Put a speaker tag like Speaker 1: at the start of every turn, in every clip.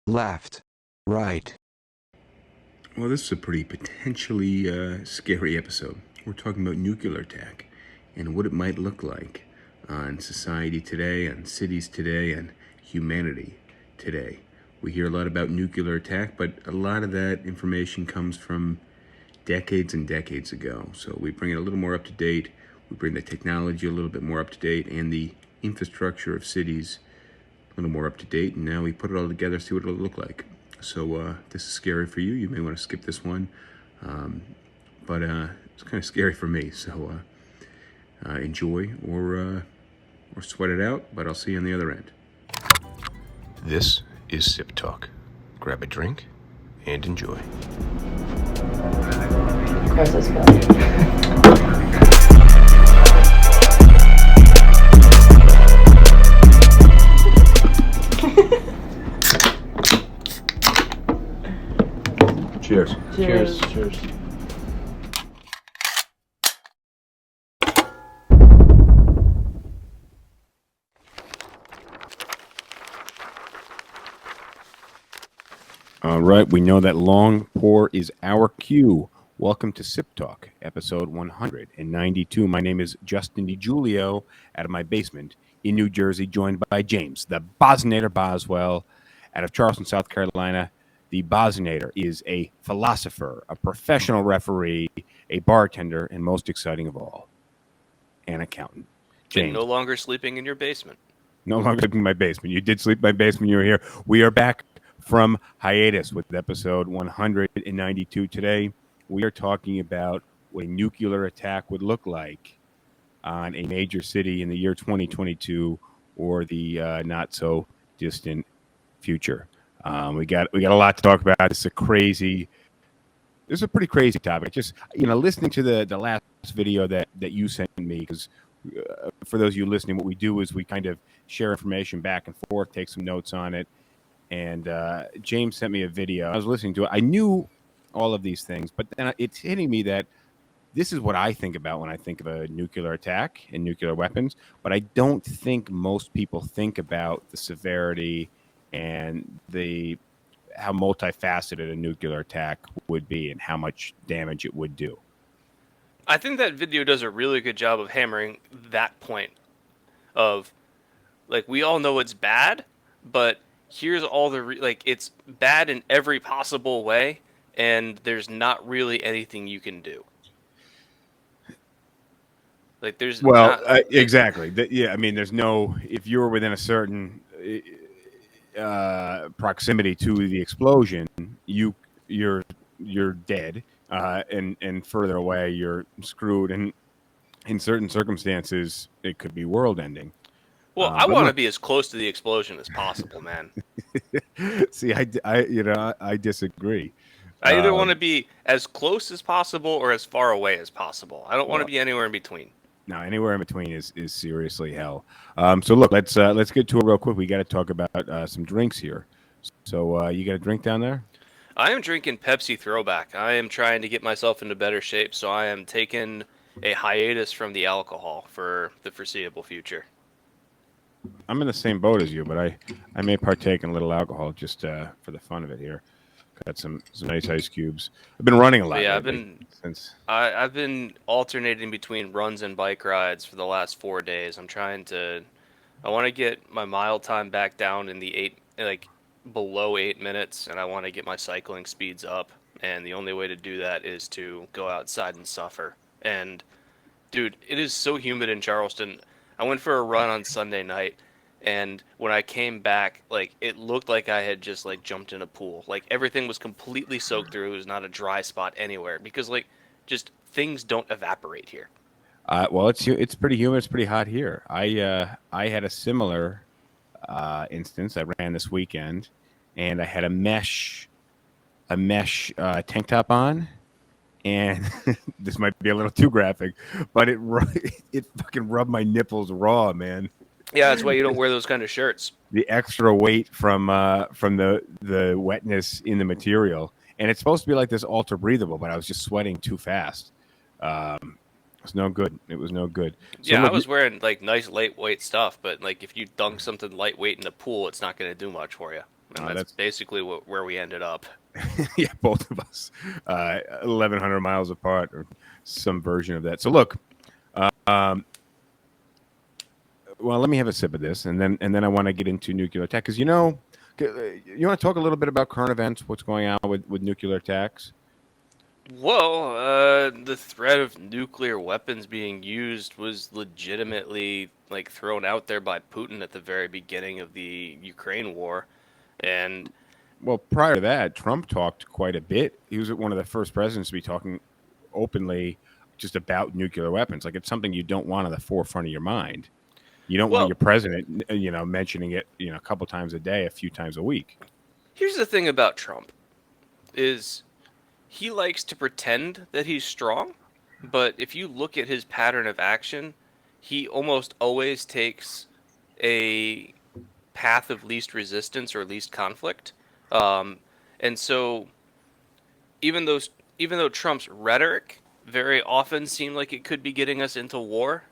Speaker 1: left, right.
Speaker 2: Well, this is a pretty potentially scary episode. We're talking about nuclear attack and what it might look like on society today, on cities today, and humanity today. We hear a lot about nuclear attack, but a lot of that information comes from decades and decades ago. So we bring it a little more up to date. We bring the technology a little bit more up to date and the infrastructure of cities a little more up to date. And now we put it all together, see what it'll look like. So this is scary for you. You may want to skip this one. But it's kind of scary for me. So enjoy or sweat it out. But I'll see you on the other end. This is SipTalk. Grab a drink and enjoy.
Speaker 3: Of course, let's go.
Speaker 2: Cheers.
Speaker 3: Cheers.
Speaker 4: Cheers.
Speaker 2: All right, we know that long pour is our cue. Welcome to Sip Talk, episode 192. My name is Justin DiGiulio out of my basement in New Jersey, joined by James, the Bosnator Boswell, out of Charleston, South Carolina. The Bosnator is a philosopher, a professional referee, a bartender, and most exciting of all, an accountant. James.
Speaker 5: And no longer sleeping in your basement.
Speaker 2: No longer sleeping in my basement. You did sleep in my basement. You were here. We are back from hiatus with episode 192 today. We are talking about what a nuclear attack would look like on a major city in the year 2022 or the not so distant future. We got a lot to talk about. This is a pretty crazy topic. Just listening to the last video that you sent me, because for those of you listening, what we do is we kind of share information back and forth, take some notes on it. And James sent me a video. I was listening to it. I knew all of these things, but then it's hitting me that this is what I think about when I think of a nuclear attack and nuclear weapons. But I don't think most people think about the severity and how multifaceted a nuclear attack would be and how much damage it would do.
Speaker 5: I think that video does a really good job of hammering that point of, like, we all know it's bad, but here's all the it's bad in every possible way, and there's not really anything you can do. Like, there's
Speaker 2: exactly. I mean, there's no, if you're within a certain proximity to the explosion, you're dead, and further away you're screwed, and in certain circumstances it could be world ending.
Speaker 5: Well, I want to be as close to the explosion as possible, man.
Speaker 2: See, I disagree.
Speaker 5: I either want to be as close as possible or as far away as possible. I don't want to be anywhere in between.
Speaker 2: No, anywhere in between is seriously hell. So look, let's get to it real quick. We got to talk about some drinks here. So you got a drink down there?
Speaker 5: I am drinking Pepsi Throwback. I am trying to get myself into better shape, so I am taking a hiatus from the alcohol for the foreseeable future.
Speaker 2: I'm in the same boat as you, but I may partake in a little alcohol just for the fun of it here. Got some nice ice cubes. I've been running a lot.
Speaker 5: Yeah, I've been alternating between runs and bike rides for the last 4 days. I want to get my mile time back down in the below 8 minutes, and I want to get my cycling speeds up. And the only way to do that is to go outside and suffer. And dude, it is so humid in Charleston. I went for a run on Sunday night, and when I came back, it looked like I had just jumped in a pool. Everything was completely soaked through. It was not a dry spot anywhere because just things don't evaporate here.
Speaker 2: Well, it's pretty humid. It's pretty hot here. I had a similar instance. I ran this weekend, and I had a mesh tank top on, and this might be a little too graphic, but it fucking rubbed my nipples raw, man.
Speaker 5: Yeah, that's why you don't wear those kind of shirts.
Speaker 2: The extra weight from the wetness in the material, and it's supposed to be like this ultra breathable, but I was just sweating too fast. It was no good. So
Speaker 5: yeah, I was wearing nice lightweight stuff, but if you dunk something lightweight in the pool, it's not going to do much for you. and that's
Speaker 2: That's
Speaker 5: basically where we ended up.
Speaker 2: yeah, both of us, 1,100 miles apart, or some version of that. So look, um, well, let me have a sip of this, and then I want to get into nuclear attack because you want to talk a little bit about current events, what's going on with nuclear attacks.
Speaker 5: Well, the threat of nuclear weapons being used was legitimately like thrown out there by Putin at the very beginning of the Ukraine war, and
Speaker 2: Well, prior to that, Trump talked quite a bit. He was one of the first presidents to be talking openly just about nuclear weapons. Like it's something you don't want on the forefront of your mind. You don't want
Speaker 5: well,
Speaker 2: your president, mentioning it, a couple times a day, a few times a week.
Speaker 5: here's the thing about Trump is he likes to pretend that he's strong, but if you look at his pattern of action, he almost always takes a path of least resistance or least conflict. Um, and so even though even though Trump's rhetoric very often seemed like it could be getting us into war,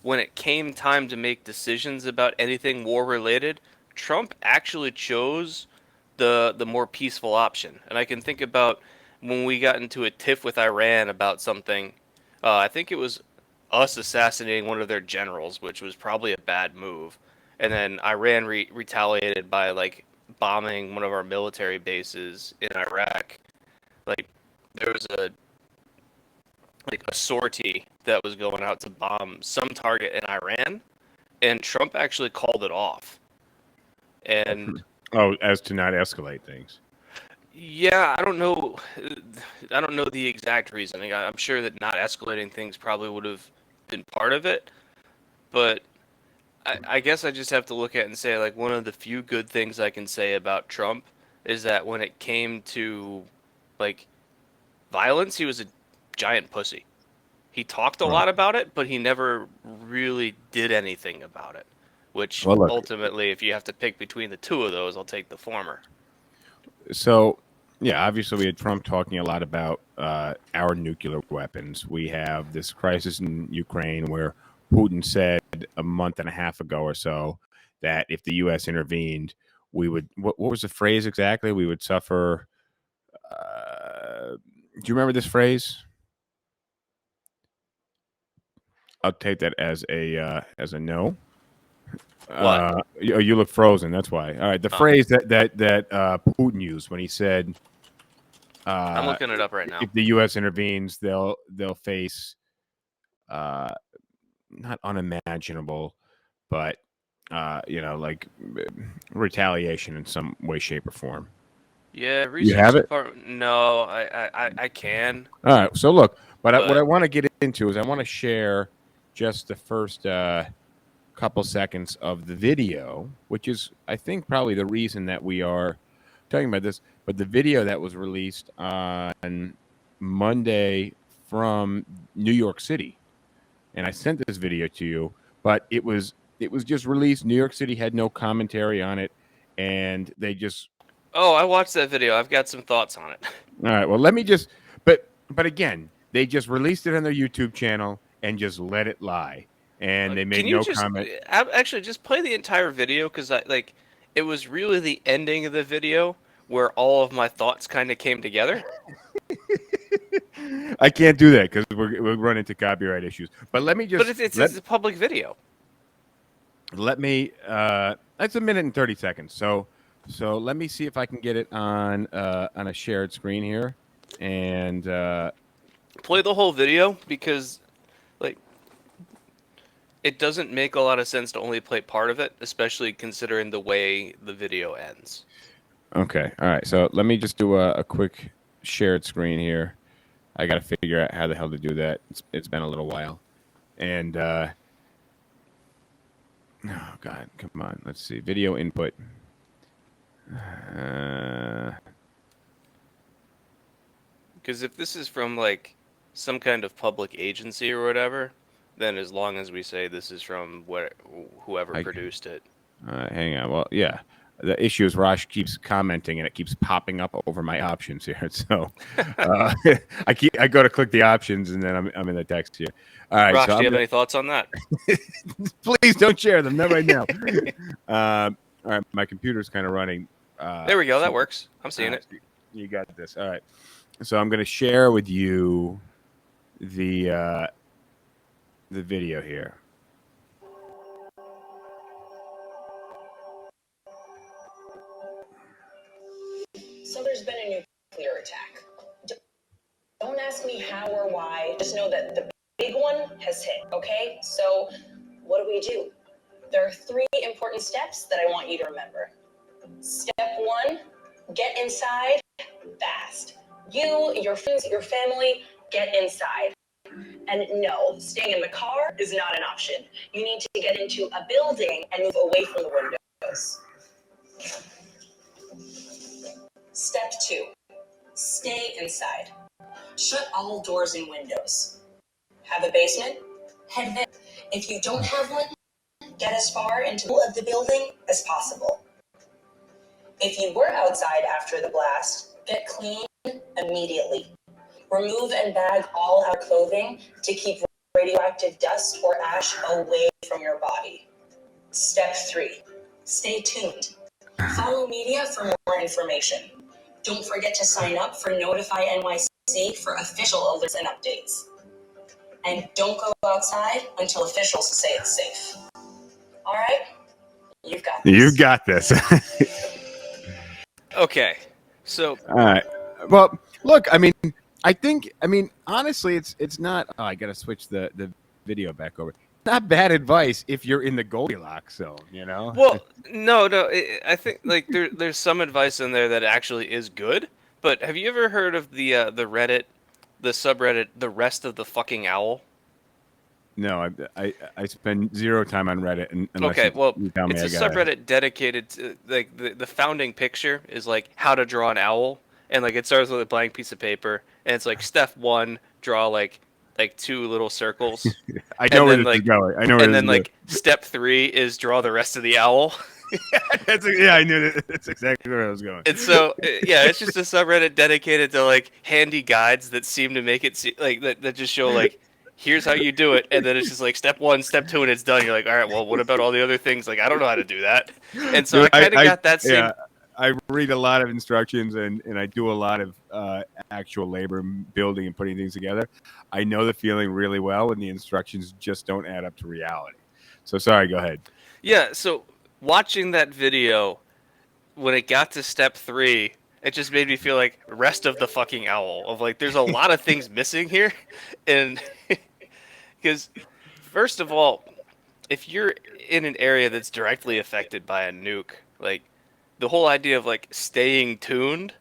Speaker 5: when it came time to make decisions about anything war related, Trump actually chose the more peaceful option. And I can think about when we got into a tiff with Iran about something. I think it was us assassinating one of their generals, which was probably a bad move. And then Iran retaliated by like bombing one of our military bases in Iraq. Like there was a sortie that was going out to bomb some target in Iran, and Trump actually called it off. And
Speaker 2: Oh, as to not escalate things.
Speaker 5: yeah, I don't know. I don't know the exact reasoning. I'm sure that not escalating things probably would have been part of it, but I guess I just have to look at it and say like one of the few good things I can say about Trump is that when it came to like violence, he was a giant pussy. He talked a
Speaker 2: Right.
Speaker 5: lot about it, but he never really did anything about it. Which
Speaker 2: Well, look.
Speaker 5: ultimately, if you have to pick between the two of those, I'll take the former.
Speaker 2: So, yeah, obviously we had Trump talking a lot about our nuclear weapons. We have this crisis in Ukraine where Putin said a month and a half ago or so that if the U.S. intervened, we would. What was the phrase exactly? We would suffer. Do you remember this phrase? I'll take that as a no.
Speaker 5: What?
Speaker 2: You look frozen. That's why. All right. The
Speaker 5: Oh,
Speaker 2: phrase that Putin used when he said,
Speaker 5: I'm looking it up right now.
Speaker 2: if the U.S. intervenes, they'll face uh, not unimaginable, but like retaliation in some way, shape, or form.
Speaker 5: Yeah,
Speaker 2: You
Speaker 5: research
Speaker 2: have it.
Speaker 5: department. No, I can,
Speaker 2: All right. So look, but what I
Speaker 5: but
Speaker 2: want to get into is I want to share just the first couple seconds of the video, which is I think probably the reason that we are talking about this. But the video that was released on Monday from New York City, and I sent this video to you, but it was just released. New York City had no commentary on it, and they just
Speaker 5: oh, I watched that video. I've got some thoughts on it.
Speaker 2: all right. Well, let me just but again, they just released it on their YouTube channel and just let it lie, and they
Speaker 5: Can
Speaker 2: made
Speaker 5: you
Speaker 2: no
Speaker 5: just
Speaker 2: comment.
Speaker 5: actually just play the entire video because I like it was really the ending of the video where all of my thoughts kind of came together.
Speaker 2: I can't do that because we'll run into copyright issues. But let me
Speaker 5: But
Speaker 2: just
Speaker 5: it's a public video.
Speaker 2: let me. That's a minute and 30 seconds. So let me see if I can get it on a shared screen here, and
Speaker 5: Play the whole video because like it doesn't make a lot of sense to only play part of it, especially considering the way the video ends.
Speaker 2: okay, all right. So let me just do a quick shared screen here. I got to figure out how the hell to do that. It's been a little while, and oh god, come on. Let's see. Video input.
Speaker 5: Because if this is from like some kind of public agency or whatever, then as long as we say this is from whoever produced it.
Speaker 2: Hang on. Well, yeah. The issue is Rosh keeps commenting and it keeps popping up over my options here. So I go to click the options and then I'm in the text here. All right.
Speaker 5: Rosh,
Speaker 2: So
Speaker 5: do you have any thoughts on that?
Speaker 2: please don't share them. Not right now. All right. My computer's kind of running.
Speaker 5: There we go. That
Speaker 2: so-
Speaker 5: works. I'm seeing it.
Speaker 2: You got this. All right. So I'm going to share with you the video here.
Speaker 4: So there's been a nuclear attack. Don't ask me how or why. Just know that the big one has hit, okay? So what do? There are 3 important steps that I want you to remember. Step 1, get inside fast. You, your friends, your family, get inside. And no, staying in the car is not an option. You need to get into a building and move away from the windows. Step 2, stay inside. Shut all doors and windows. Have a basement? Head there. If you don't have one, get as far into the building as possible. If you were outside after the blast, get clean immediately. Remove and bag all our clothing to keep radioactive dust or ash away from your body. Step 3, stay tuned. Follow media for more information. Don't forget to sign up for Notify NYC for official alerts and updates. And don't go outside until officials say it's safe. All right? You've got this.
Speaker 2: You got this.
Speaker 5: Okay. So
Speaker 2: All right. Well, look, I mean, honestly, it's not. Oh, I got to switch the video back over. Not bad advice if you're in the Goldilocks zone, you know.
Speaker 5: Well, no. I think like there's some advice in there that actually is good. But have you ever heard of the Reddit, the subreddit, the rest of the fucking owl?
Speaker 2: No, I spend 0 time on Reddit unless
Speaker 5: Okay, well,
Speaker 2: you tell me
Speaker 5: it's
Speaker 2: I
Speaker 5: a
Speaker 2: got
Speaker 5: subreddit dedicated to like the founding picture is like how to draw an owl, and like it starts with a blank piece of paper, and it's like step 1, draw like 2 little circles.
Speaker 2: I know where
Speaker 5: then,
Speaker 2: this is
Speaker 5: like,
Speaker 2: going. I know where
Speaker 5: And
Speaker 2: this
Speaker 5: then
Speaker 2: is
Speaker 5: like step 3 is draw the rest of the owl.
Speaker 2: yeah, I knew that. That's exactly where I was going.
Speaker 5: And so yeah, it's just a subreddit dedicated to like handy guides that seem to make it like that just show like here's how you do it, and then it's just like step 1, step 2, and it's done. You're like, all right, well, what about all the other things? Like, I don't know how to do that. And so
Speaker 2: Dude,
Speaker 5: I kind of got that same.
Speaker 2: Yeah, I read a lot of instructions and I do a lot of actual labor building and putting things together. I know the feeling really well when the instructions just don't add up to reality. So sorry, go ahead.
Speaker 5: Yeah, so watching that video, when it got to step 3, it just made me feel like rest of the fucking owl. Of like, there's a lot of things missing here, and because first of all, if you're in an area that's directly affected by a nuke, like the whole idea of like staying tuned,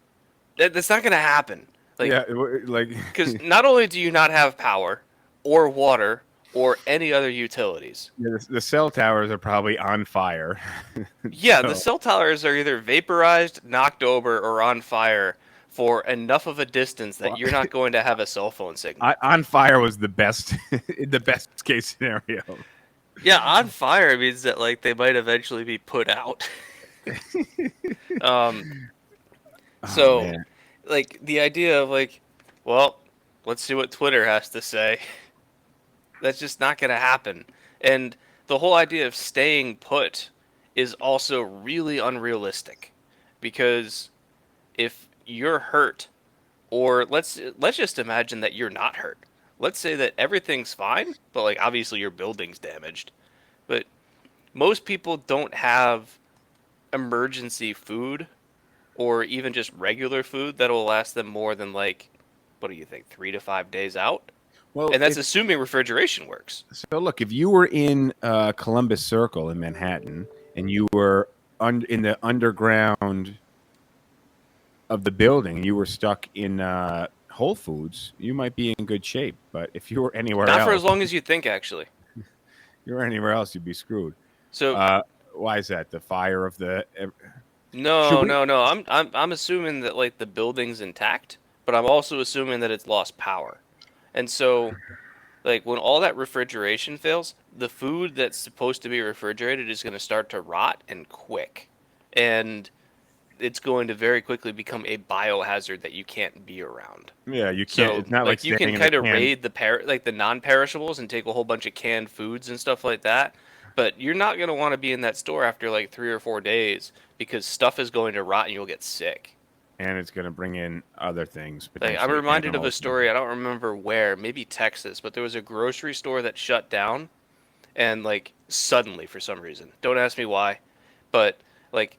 Speaker 5: that's not gonna happen. Like,
Speaker 2: Yeah, like
Speaker 5: because not only do you not have power or water or any other utilities.
Speaker 2: yeah, the cell towers are probably on fire.
Speaker 5: Yeah,
Speaker 2: So-
Speaker 5: the cell towers are either vaporized, knocked over, or on fire for enough of a distance that you're not going to have a cell phone signal.
Speaker 2: On fire was the best, the best case scenario.
Speaker 5: Yeah, on fire means that like they might eventually be put out. So,
Speaker 2: man.
Speaker 5: like the idea of like, well, let's see what Twitter has to say. That's just not going to happen. And the whole idea of staying put is also really unrealistic, because if you're hurt, or let's just imagine that you're not hurt. Let's say that everything's fine, but like obviously your building's damaged. But most people don't have emergency food or even just regular food that will last them more than like, what do you think, 3 to 5 days out?
Speaker 2: Well,
Speaker 5: And that's assuming refrigeration works.
Speaker 2: so look, if you were in Columbus Circle in Manhattan and you were in the underground of the building, you were stuck in Whole Foods, you might be in good shape. But if you were anywhere
Speaker 5: Not
Speaker 2: else,
Speaker 5: for as long as you think, actually.
Speaker 2: you were anywhere else, you'd be screwed.
Speaker 5: So
Speaker 2: Why is that? The fire of the
Speaker 5: no. I'm assuming that like the building's intact, but I'm also assuming that it's lost power. And so, like when all that refrigeration fails, the food that's supposed to be refrigerated is going to start to rot and quick, and it's going to very quickly become a biohazard that you can't be around.
Speaker 2: Yeah, you can't.
Speaker 5: So,
Speaker 2: It's not like
Speaker 5: you
Speaker 2: staying
Speaker 5: can
Speaker 2: in
Speaker 5: kind
Speaker 2: a
Speaker 5: of
Speaker 2: can.
Speaker 5: raid the non-perishables and take a whole bunch of canned foods and stuff like that. But you're not going to want to be in that store after like 3 or 4 days because stuff is going to rot and you'll get sick.
Speaker 2: And it's going to bring in other things,
Speaker 5: Like, I'm
Speaker 2: potentially
Speaker 5: reminded of a
Speaker 2: animals.
Speaker 5: story, I don't remember where, maybe Texas, but there was a grocery store that shut down and like suddenly for some reason. Don't ask me why, but like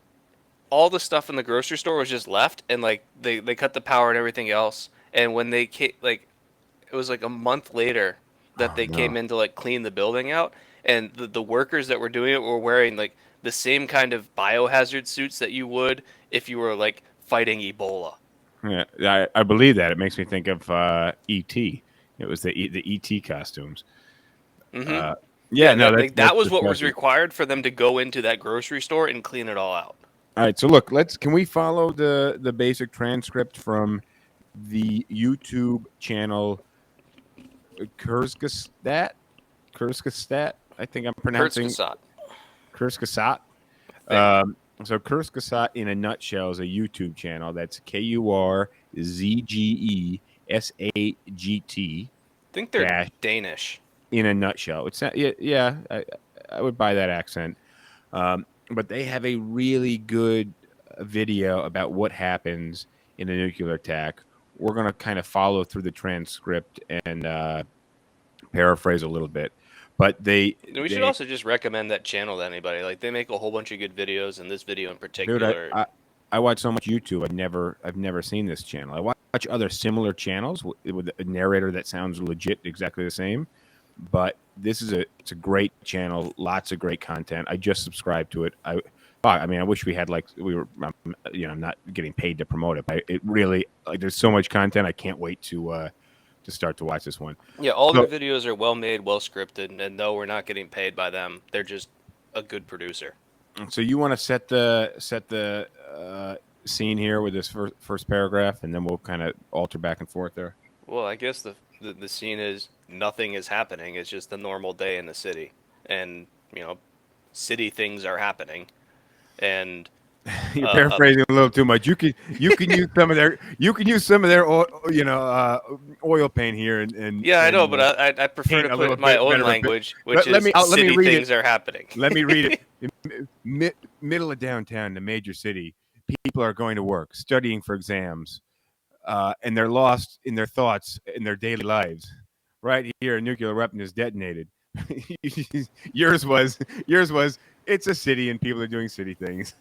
Speaker 5: all the stuff in the grocery store was just left and like they cut the power and everything else. And when they came, like it was like a month later that
Speaker 2: Oh,
Speaker 5: they came
Speaker 2: no.
Speaker 5: in to like clean the building out, and the workers that were doing it were wearing like the same kind of biohazard suits that you would if you were like fighting Ebola.
Speaker 2: Yeah, I believe that. It makes me think of E.T. It was the E.T. costumes.
Speaker 5: Mm-hmm.
Speaker 2: Yeah,
Speaker 5: Yeah,
Speaker 2: no,
Speaker 5: that
Speaker 2: that's
Speaker 5: was what was
Speaker 2: disgusting.
Speaker 5: required for them to go into that grocery store and clean it all out.
Speaker 2: All right, so look, can we follow the basic transcript from the YouTube channel Kurzgesagt? Kurzgesagt? I think I'm pronouncing
Speaker 5: Kurzgesagt.
Speaker 2: Kurzgesagt.
Speaker 5: I think.
Speaker 2: So Kurzgesagt in a nutshell is a YouTube channel that's KURZGESAGT
Speaker 5: I think they're
Speaker 2: dash
Speaker 5: Danish.
Speaker 2: in a nutshell. It's yeah, I would buy that accent. But they have a really good video about what happens in a nuclear attack. We're going to kind of follow through the transcript and paraphrase a little bit. But
Speaker 5: We should also just recommend that channel to anybody. Like they make a whole bunch of good videos, and this video in
Speaker 2: dude,
Speaker 5: particular.
Speaker 2: I watch so much YouTube. I've never seen this channel. I watch other similar channels with a narrator that sounds legit, exactly the same. But it's a great channel, lots of great content. I just subscribed to it. I mean, I wish we had I'm not getting paid to promote it, but it really there's so much content. I can't wait to start to watch this one.
Speaker 5: Yeah, all their videos are well made, well scripted, and no, we're not getting paid by them. They're just a good producer.
Speaker 2: So you want to set the scene here with this first paragraph, and then we'll kind of alter back and forth there.
Speaker 5: Well, I guess the scene is nothing is happening. It's just a normal day in the city, and city things are happening, and
Speaker 2: you're paraphrasing a little too much. You can use some of their oil paint here and
Speaker 5: yeah, I know, but I prefer to put it in my own language, which is city things are happening.
Speaker 2: Let me read it. Middle of downtown, the major city. People are going to work, studying for exams, and they're lost in their thoughts in their daily lives. Right here, a nuclear weapon is detonated. yours was it's a city and people are doing city things.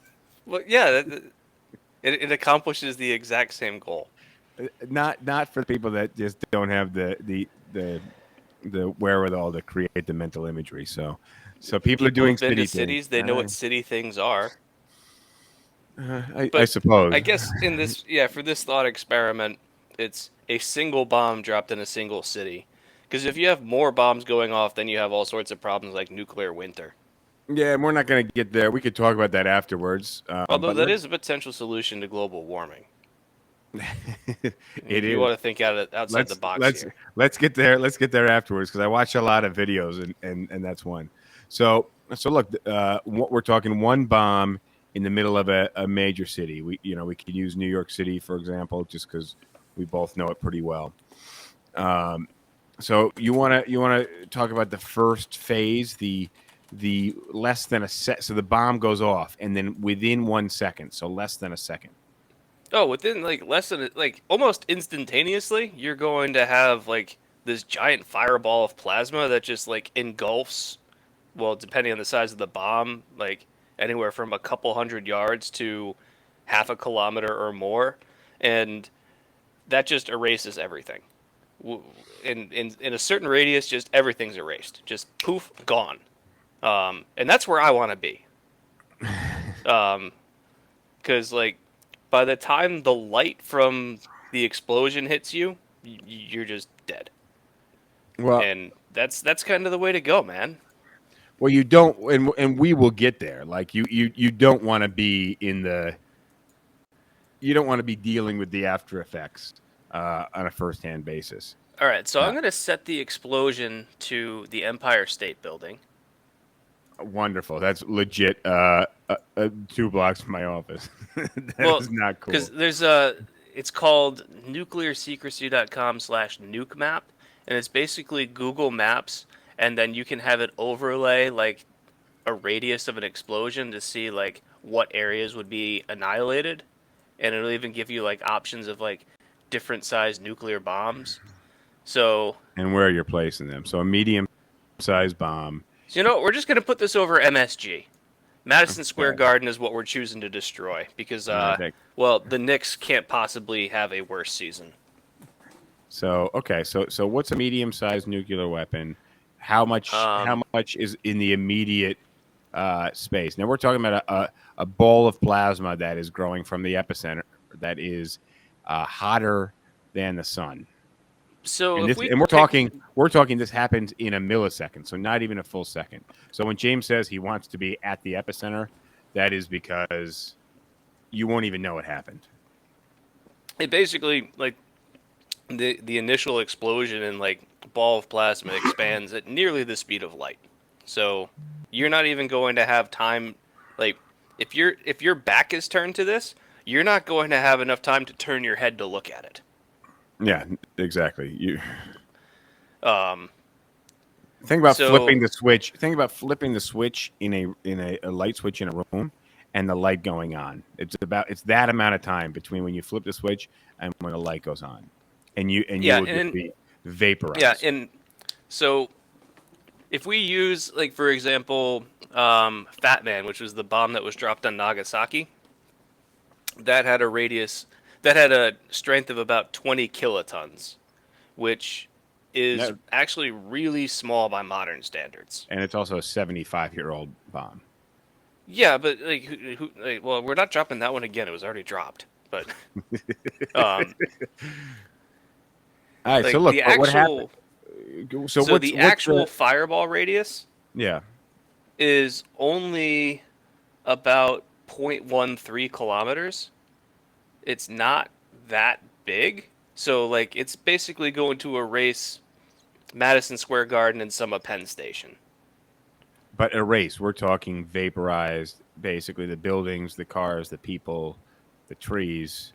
Speaker 5: Well, yeah, it accomplishes the exact same goal.
Speaker 2: Not for people that just don't have the wherewithal to create the mental imagery. So people are doing
Speaker 5: who've been
Speaker 2: city
Speaker 5: to cities.
Speaker 2: things.
Speaker 5: They know what city things are.
Speaker 2: I suppose.
Speaker 5: I guess for this thought experiment, it's a single bomb dropped in a single city. Because if you have more bombs going off, then you have all sorts of problems like nuclear winter.
Speaker 2: Yeah, and we're not going to get there. We could talk about that afterwards.
Speaker 5: Although that is a potential solution to global warming. You want to think outside the box here.
Speaker 2: Let's get there. Let's get there afterwards because I watch a lot of videos and that's one. So look, we're talking one bomb in the middle of a major city. We could use New York City for example, just because we both know it pretty well. So you want to talk about the first phase, the less than a sec. So the bomb goes off, and then within 1 second, so less than a second.
Speaker 5: Oh, within less than almost instantaneously, you're going to have this giant fireball of plasma that just engulfs. Well, depending on the size of the bomb, anywhere from a couple 100 yards to half a kilometer or more, and that just erases everything. In a certain radius, just everything's erased. Just poof, gone. And that's where I want to be. Because by the time the light from the explosion hits you, you're just dead.
Speaker 2: Well,
Speaker 5: and that's kind of the way to go, man.
Speaker 2: Well, you don't, and we will get there. You don't want to be you don't want to be dealing with the after effects on a first-hand basis.
Speaker 5: All right, so I'm going to set the explosion to the Empire State Building.
Speaker 2: Wonderful. That's legit 2 blocks from my office. That is not cool.
Speaker 5: Because there's it's called nuclearsecrecy.com/nuke map, and it's basically Google Maps, and then you can have it overlay a radius of an explosion to see like what areas would be annihilated, and it'll even give you like options of like different sized nuclear bombs. So,
Speaker 2: And where you're placing them. So a medium-sized bomb.
Speaker 5: so you know what? We're just gonna put this over MSG. Madison Square
Speaker 2: Okay.
Speaker 5: Garden is what we're choosing to destroy because,
Speaker 2: All right,
Speaker 5: well, the Knicks can't possibly have a worse season.
Speaker 2: So okay, so what's a medium-sized nuclear weapon? How much is in the immediate space? Now we're talking about a ball of plasma that is growing from the epicenter that is hotter than the sun.
Speaker 5: So
Speaker 2: And,
Speaker 5: if
Speaker 2: we're talking this happens in a millisecond, so not even a full second. So when James says he wants to be at the epicenter, that is because you won't even know it happened.
Speaker 5: it basically like the initial explosion and like ball of plasma expands at nearly the speed of light. So you're not even going to have time. Like if your back is turned to this, you're not going to have enough time to turn your head to look at it.
Speaker 2: Yeah, exactly.
Speaker 5: Um,
Speaker 2: Think about
Speaker 5: So-
Speaker 2: flipping the switch. Think about flipping the switch in a light switch in a room and the light going on. It's that amount of time between when you flip the switch and when the light goes on. And you
Speaker 5: Yeah,
Speaker 2: will just
Speaker 5: and-
Speaker 2: be vaporized.
Speaker 5: yeah, and so if we use like for example, Fat Man, which was the bomb that was dropped on Nagasaki, that had a strength of about 20 kilotons, which is
Speaker 2: That-
Speaker 5: actually really small by modern standards.
Speaker 2: And it's also a 75-year-old bomb.
Speaker 5: Yeah, but like, well, we're not dropping that one again. It was already dropped. But
Speaker 2: All right,
Speaker 5: like
Speaker 2: so look,
Speaker 5: the
Speaker 2: but what
Speaker 5: actual
Speaker 2: happened?
Speaker 5: so the actual fireball radius
Speaker 2: yeah.
Speaker 5: is only about 0.13 kilometers. It's not that big. So like it's basically going to erase Madison Square Garden and some of Penn Station.
Speaker 2: But erase, we're talking vaporized, basically the buildings, the cars, the people, the trees.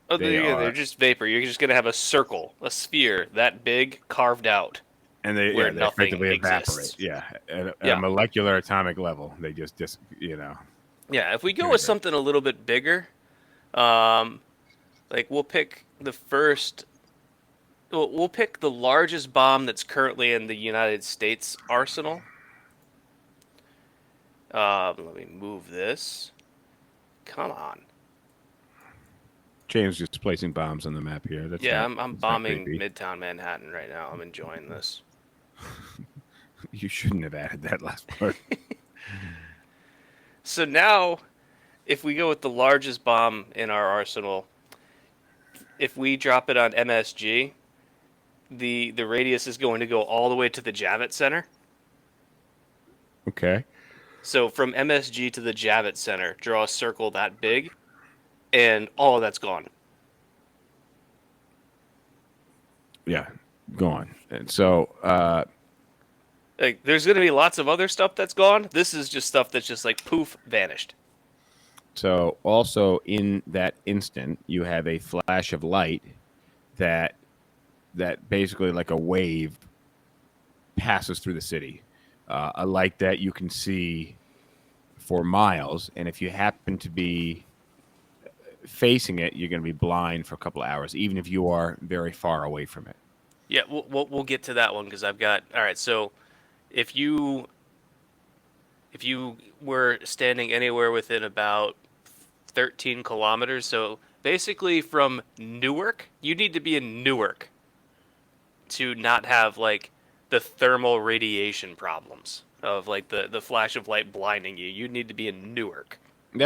Speaker 5: Oh,
Speaker 2: They
Speaker 5: they're
Speaker 2: are-
Speaker 5: just vapor. You're just going to have a circle, a sphere that big carved out.
Speaker 2: And
Speaker 5: Where
Speaker 2: they
Speaker 5: nothing
Speaker 2: effectively
Speaker 5: exists.
Speaker 2: evaporate. Yeah. At
Speaker 5: Yeah.
Speaker 2: a molecular atomic level. They just
Speaker 5: Yeah, if we go
Speaker 2: Very
Speaker 5: with
Speaker 2: big.
Speaker 5: something a little bit bigger, like we'll pick the first. We'll pick the largest bomb that's currently in the United States arsenal. Let me move this. Come on.
Speaker 2: James just placing bombs on the map here. That's
Speaker 5: Yeah,
Speaker 2: not-
Speaker 5: I'm
Speaker 2: that's not
Speaker 5: bombing
Speaker 2: creepy.
Speaker 5: Midtown Manhattan right now. I'm enjoying this.
Speaker 2: You shouldn't have added that last part.
Speaker 5: So now, if we go with the largest bomb in our arsenal, if we drop it on MSG, the radius is going to go all the way to the Javits Center.
Speaker 2: Okay.
Speaker 5: So from MSG to the Javits Center, draw a circle that big, and all of that's gone.
Speaker 2: Yeah. Go on. And so
Speaker 5: Like, there's going to be lots of other stuff that's gone. This is just stuff that's just like poof, vanished.
Speaker 2: So also in that instant, you have a flash of light that basically like a wave passes through the city. A light that you can see for miles, and if you happen to be facing it, you're going to be blind for a couple of hours, even if you are very far away from it.
Speaker 5: Yeah, we'll get to that one because I've got. All right, so if you were standing anywhere within about 13 kilometers, so basically from Newark, you need to be in Newark to not have like the thermal radiation problems of like the flash of light blinding you. You need to be in Newark.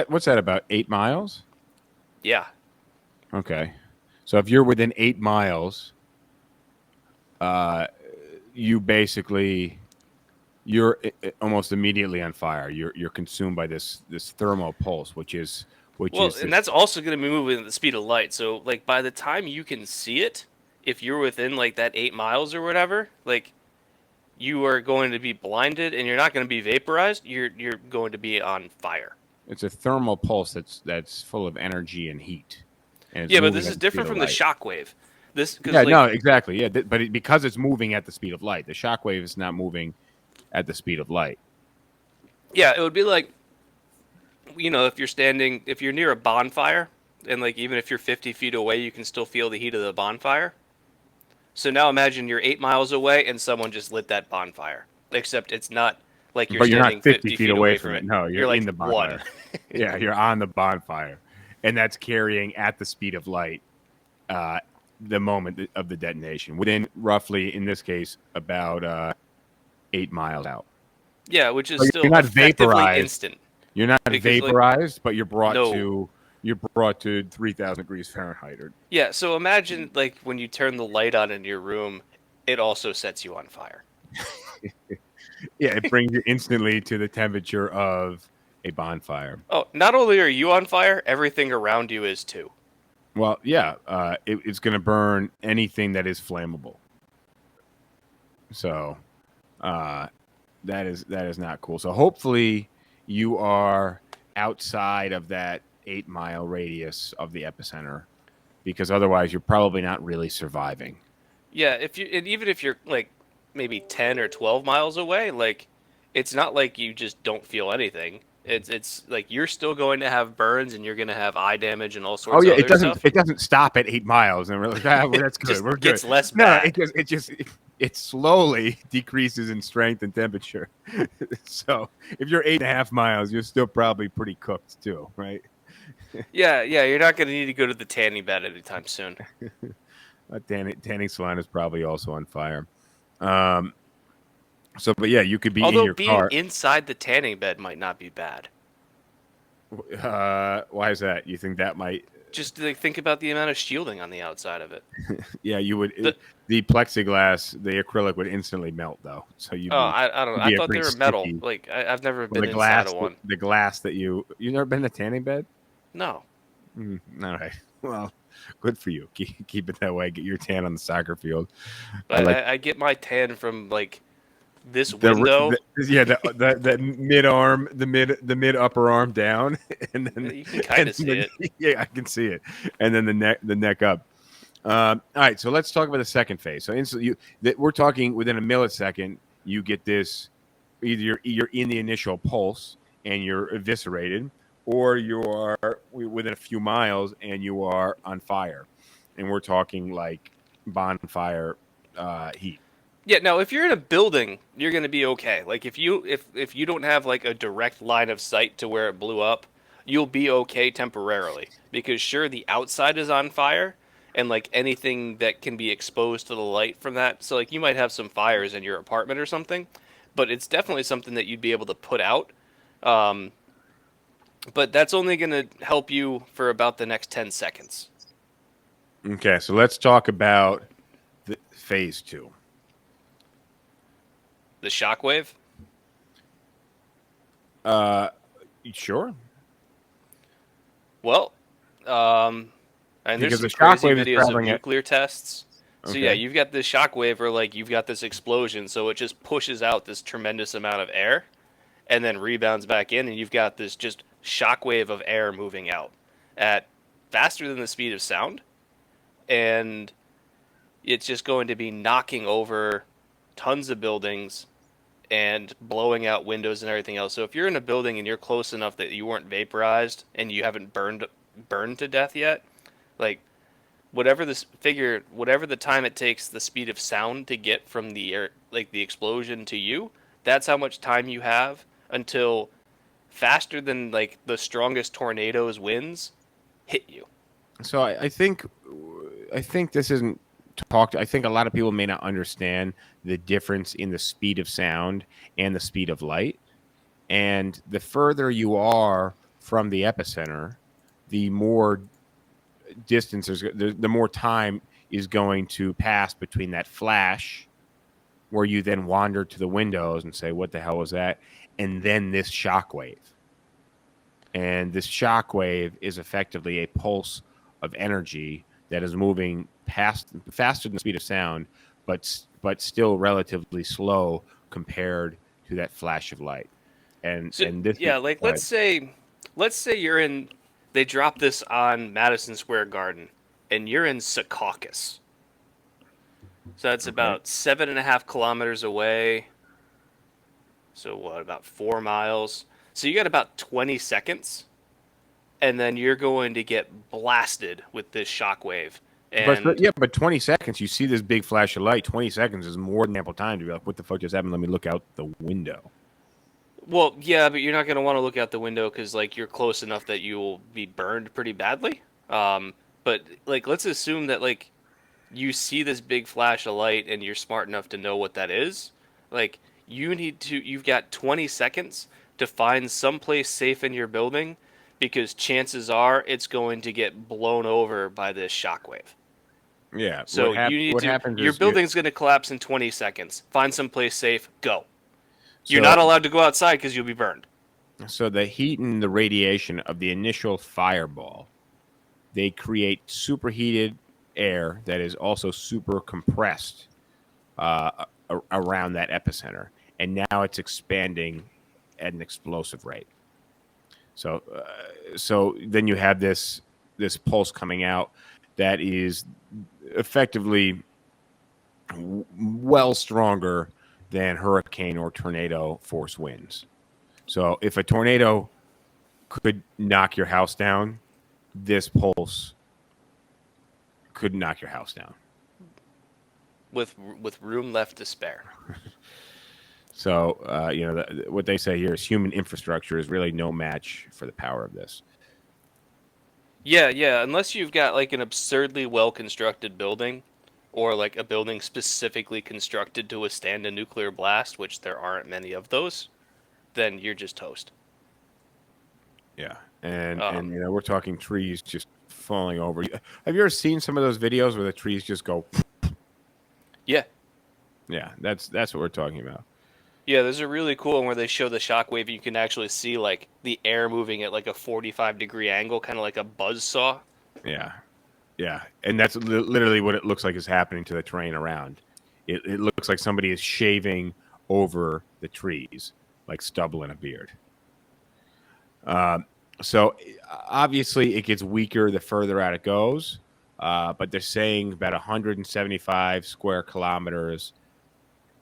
Speaker 2: What's that, about 8 miles?
Speaker 5: Yeah.
Speaker 2: Okay. So if you're within 8 miles, you basically you're almost immediately on fire. You're consumed by this thermal pulse, which is
Speaker 5: And that's also going to be moving at the speed of light. So like by the time you can see it, if you're within like that 8 miles or whatever, like you are going to be blinded and you're not going to be vaporized. You're going to be on fire.
Speaker 2: it's a thermal pulse that's full of energy and heat. And it's
Speaker 5: Yeah, but
Speaker 2: moving
Speaker 5: this
Speaker 2: at
Speaker 5: is
Speaker 2: the
Speaker 5: different
Speaker 2: speed
Speaker 5: from
Speaker 2: of
Speaker 5: the
Speaker 2: light.
Speaker 5: shock wave. This cause
Speaker 2: Yeah,
Speaker 5: like,
Speaker 2: no, exactly. Yeah, because it's moving at the speed of light. The shock wave is not moving at the speed of light.
Speaker 5: Yeah, it would be like, if you're near a bonfire, and like even if you're 50 feet away, you can still feel the heat of the bonfire. So now imagine you're 8 miles away and someone just lit that bonfire. Except it's not like you're
Speaker 2: But you're not
Speaker 5: standing
Speaker 2: 50
Speaker 5: 50
Speaker 2: feet
Speaker 5: feet
Speaker 2: away
Speaker 5: away
Speaker 2: from
Speaker 5: from
Speaker 2: it.
Speaker 5: it.
Speaker 2: No, you're
Speaker 5: You're like
Speaker 2: in the
Speaker 5: one.
Speaker 2: bonfire. Yeah, you're on the bonfire, and that's carrying at the speed of light. Uh, the moment of the detonation, within roughly, in this case, about 8 miles out.
Speaker 5: Yeah, which is
Speaker 2: So you're
Speaker 5: still
Speaker 2: not
Speaker 5: effectively
Speaker 2: vaporized.
Speaker 5: instant.
Speaker 2: You're not
Speaker 5: Because
Speaker 2: vaporized, but
Speaker 5: no.
Speaker 2: you're brought to 3,000 degrees Fahrenheit. Or
Speaker 5: Yeah, so imagine like when you turn the light on in your room, it also sets you on fire.
Speaker 2: yeah, it brings you instantly to the temperature of a bonfire.
Speaker 5: Oh, not only are you on fire, everything around you is too.
Speaker 2: Well, yeah, it's going to burn anything that is flammable. So that is not cool. So hopefully you are outside of that 8 mile radius of the epicenter, because otherwise you're probably not really surviving.
Speaker 5: Yeah, and even if you're like maybe 10 or 12 miles away, like it's not like you just don't feel anything. It's like you're still going to have burns and you're going to have eye damage and all
Speaker 2: Oh
Speaker 5: sorts of
Speaker 2: yeah,
Speaker 5: other stuff.
Speaker 2: it doesn't stop at 8 miles, and we're like, well, that's good,
Speaker 5: Just
Speaker 2: we're good.
Speaker 5: gets less
Speaker 2: No,
Speaker 5: bad.
Speaker 2: it slowly decreases in strength and temperature. So if you're 8.5 miles, you're still probably pretty cooked too, right?
Speaker 5: Yeah, you're not going to need to go to the tanning bed anytime soon.
Speaker 2: A tanning salon is probably also on fire. So, but yeah, you could be in
Speaker 5: Although
Speaker 2: your
Speaker 5: being
Speaker 2: car.
Speaker 5: inside the tanning bed might not be bad.
Speaker 2: Why is that? You think that might?
Speaker 5: Just like, think about the amount of shielding on the outside of it.
Speaker 2: Yeah, you would.
Speaker 5: The,
Speaker 2: The plexiglass, the acrylic would instantly melt though. So
Speaker 5: I don't know.
Speaker 2: you'd
Speaker 5: I
Speaker 2: be a
Speaker 5: thought they
Speaker 2: pretty
Speaker 5: were metal.
Speaker 2: sticky.
Speaker 5: Like I've never
Speaker 2: Well,
Speaker 5: been inside of one.
Speaker 2: the glass that you never been in a tanning bed?
Speaker 5: No.
Speaker 2: All right. Well, good for you. Keep it that way. Get your tan on the soccer field. I
Speaker 5: But
Speaker 2: like
Speaker 5: I get my tan from like this
Speaker 2: the,
Speaker 5: window.
Speaker 2: the mid arm, the mid upper arm down, and then
Speaker 5: You can kind of see it.
Speaker 2: Yeah, I can see it, and then the neck up. All right, so let's talk about the second phase. So we're talking within a millisecond. You get this: either you're in the initial pulse and you're eviscerated, or you are within a few miles and you are on fire. And we're talking like bonfire heat.
Speaker 5: Yeah, now if you're in a building, you're gonna be okay. Like if you don't have like a direct line of sight to where it blew up, you'll be okay temporarily. Because sure, the outside is on fire, and like anything that can be exposed to the light from that. So like you might have some fires in your apartment or something, but it's definitely something that you'd be able to put out. Um, but that's only gonna help you for about the next 10 seconds.
Speaker 2: Okay, so let's talk about the phase two.
Speaker 5: The shockwave.
Speaker 2: Sure.
Speaker 5: Well, and there's
Speaker 2: Because
Speaker 5: some
Speaker 2: the
Speaker 5: crazy
Speaker 2: shockwave is
Speaker 5: videos of
Speaker 2: traveling at.
Speaker 5: nuclear tests. So
Speaker 2: Okay.
Speaker 5: yeah, you've got this shockwave where like you've got this explosion, so it just pushes out this tremendous amount of air, and then rebounds back in, and you've got this just shockwave of air moving out at faster than the speed of sound, and it's just going to be knocking over tons of buildings and blowing out windows and everything else. So if you're in a building and you're close enough that you weren't vaporized and you haven't burned to death yet, like whatever the time it takes the speed of sound to get from the air, like the explosion to you, that's how much time you have until faster than like the strongest tornadoes winds hit you.
Speaker 2: So I think this isn't talked. I think a lot of people may not understand the difference in the speed of sound and the speed of light. And the further you are from the epicenter, the more distance the more time is going to pass between that flash, where you then wander to the windows and say, "What the hell was that?" and then this shockwave. And this shockwave is effectively a pulse of energy that is moving faster than the speed of sound, but still relatively slow compared to that flash of light. And
Speaker 5: So
Speaker 2: and this
Speaker 5: yeah, like let's say they drop this on Madison Square Garden and you're in Secaucus. So that's
Speaker 2: okay.
Speaker 5: about 7.5 kilometers away. So what, about 4 miles? So you got about 20 seconds, and then you're going to get blasted with this shockwave. And
Speaker 2: But 20 seconds, you see this big flash of light. 20 seconds is more than ample time to be like, what the fuck just happened? Let me look out the window.
Speaker 5: well, yeah, but you're not going to want to look out the window because like you're close enough that you will be burned pretty badly. But like let's assume that like you see this big flash of light and you're smart enough to know what that is. Like you've got 20 seconds to find someplace safe in your building because chances are it's going to get blown over by this shockwave.
Speaker 2: Yeah.
Speaker 5: So you need
Speaker 2: what
Speaker 5: to
Speaker 2: happens
Speaker 5: your
Speaker 2: is
Speaker 5: building's going to collapse in 20 seconds. Find someplace safe, go. You're
Speaker 2: so
Speaker 5: not allowed to go outside because you'll be burned.
Speaker 2: so the heat and the radiation of the initial fireball, they create superheated air that is also super compressed around that epicenter, and now it's expanding at an explosive rate. So then you have this pulse coming out that is effectively well stronger than hurricane or tornado force winds. So if a tornado could knock your house down, this pulse could knock your house down.
Speaker 5: With room left to spare.
Speaker 2: So, what they say here is human infrastructure is really no match for the power of this.
Speaker 5: Yeah, unless you've got like an absurdly well constructed building or like a building specifically constructed to withstand a nuclear blast, which there aren't many of those, then you're just toast.
Speaker 2: Yeah. And
Speaker 5: Um,
Speaker 2: we're talking trees just falling over. Have you ever seen some of those videos where the trees just go?
Speaker 5: yeah.
Speaker 2: Yeah, that's what we're talking about.
Speaker 5: Yeah, there's a really cool one where they show the shockwave. You can actually see like the air moving at like a 45-degree angle, kind of like a buzz saw.
Speaker 2: Yeah. Yeah. And that's literally what it looks like is happening to the terrain around. It looks like somebody is shaving over the trees, like stubble in a beard. So obviously it gets weaker the further out it goes, but they're saying about 175 square kilometers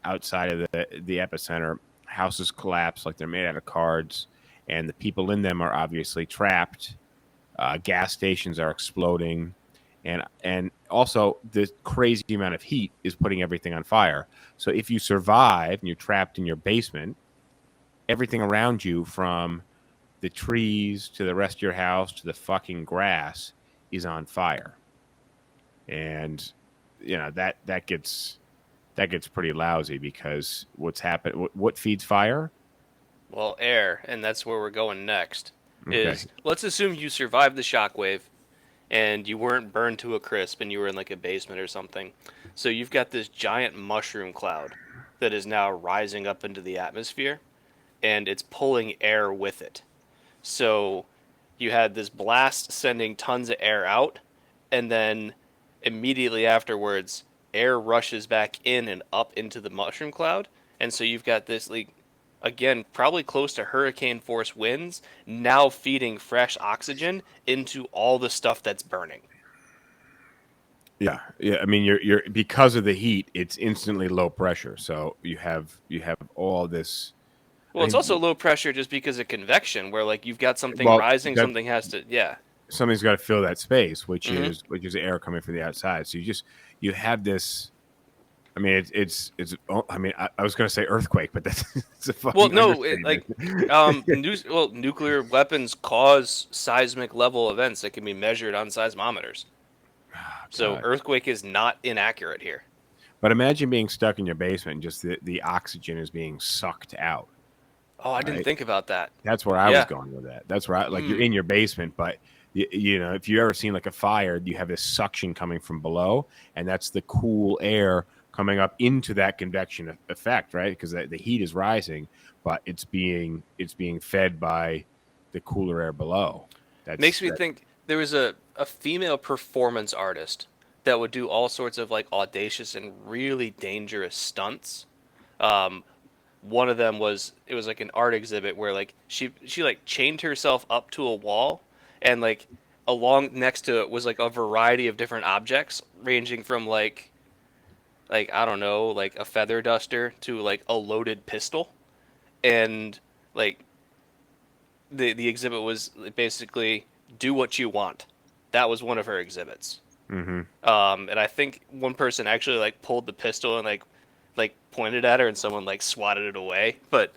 Speaker 2: outside of the epicenter, houses collapse like they're made out of cards, and the people in them are obviously trapped. Gas stations are exploding, and also the crazy amount of heat is putting everything on fire. So if you survive and you're trapped in your basement, everything around you, from the trees to the rest of your house to the fucking grass, is on fire. And that gets pretty lousy, because what's happened, what feeds fire?
Speaker 5: Well, air, and that's where we're going next.
Speaker 2: Okay.
Speaker 5: Is let's assume you survived the shockwave and you weren't burned to a crisp and you were in like a basement or something. So you've got this giant mushroom cloud that is now rising up into the atmosphere and it's pulling air with it. So you had this blast sending tons of air out, and then immediately afterwards, air rushes back in and up into the mushroom cloud. And so you've got this, like, again, probably close to hurricane force winds, now feeding fresh oxygen into all the stuff that's burning.
Speaker 2: Yeah. I mean, you're because of the heat, it's instantly low pressure. So you have all this.
Speaker 5: Well, it's also low pressure just because of convection, where like you've got something
Speaker 2: Well,
Speaker 5: rising, something has to, yeah.
Speaker 2: something's got to fill that space, which
Speaker 5: Mm-hmm.
Speaker 2: is air coming from the outside. So you have this. I mean, it's. I mean, I was going to say earthquake, but that's it's a fucking
Speaker 5: Well, no,
Speaker 2: understatement.
Speaker 5: nuclear weapons cause seismic level events that can be measured on seismometers. So
Speaker 2: God.
Speaker 5: earthquake is not inaccurate here.
Speaker 2: But imagine being stuck in your basement and just the oxygen is being sucked out.
Speaker 5: Oh, I didn't
Speaker 2: Right?
Speaker 5: think about that.
Speaker 2: That's where I was
Speaker 5: Yeah.
Speaker 2: going with that. That's right. Like, you're in your basement, but if you ever seen like a fire, you have this suction coming from below, and that's the cool air coming up into that convection effect, right? Because the heat is rising, but it's being fed by the cooler air below.
Speaker 5: Makes me think there was a female performance artist that would do all sorts of like audacious and really dangerous stunts. Um, One of them was it was like an art exhibit where like she like chained herself up to a wall and like along next to it was like a variety of different objects ranging from like I don't know, like a feather duster to like a loaded pistol. and like the exhibit was basically do what you want. That was one of her exhibits.
Speaker 2: Mm-hmm.
Speaker 5: And I think one person actually like pulled the pistol and like pointed at her, and someone like swatted it away. But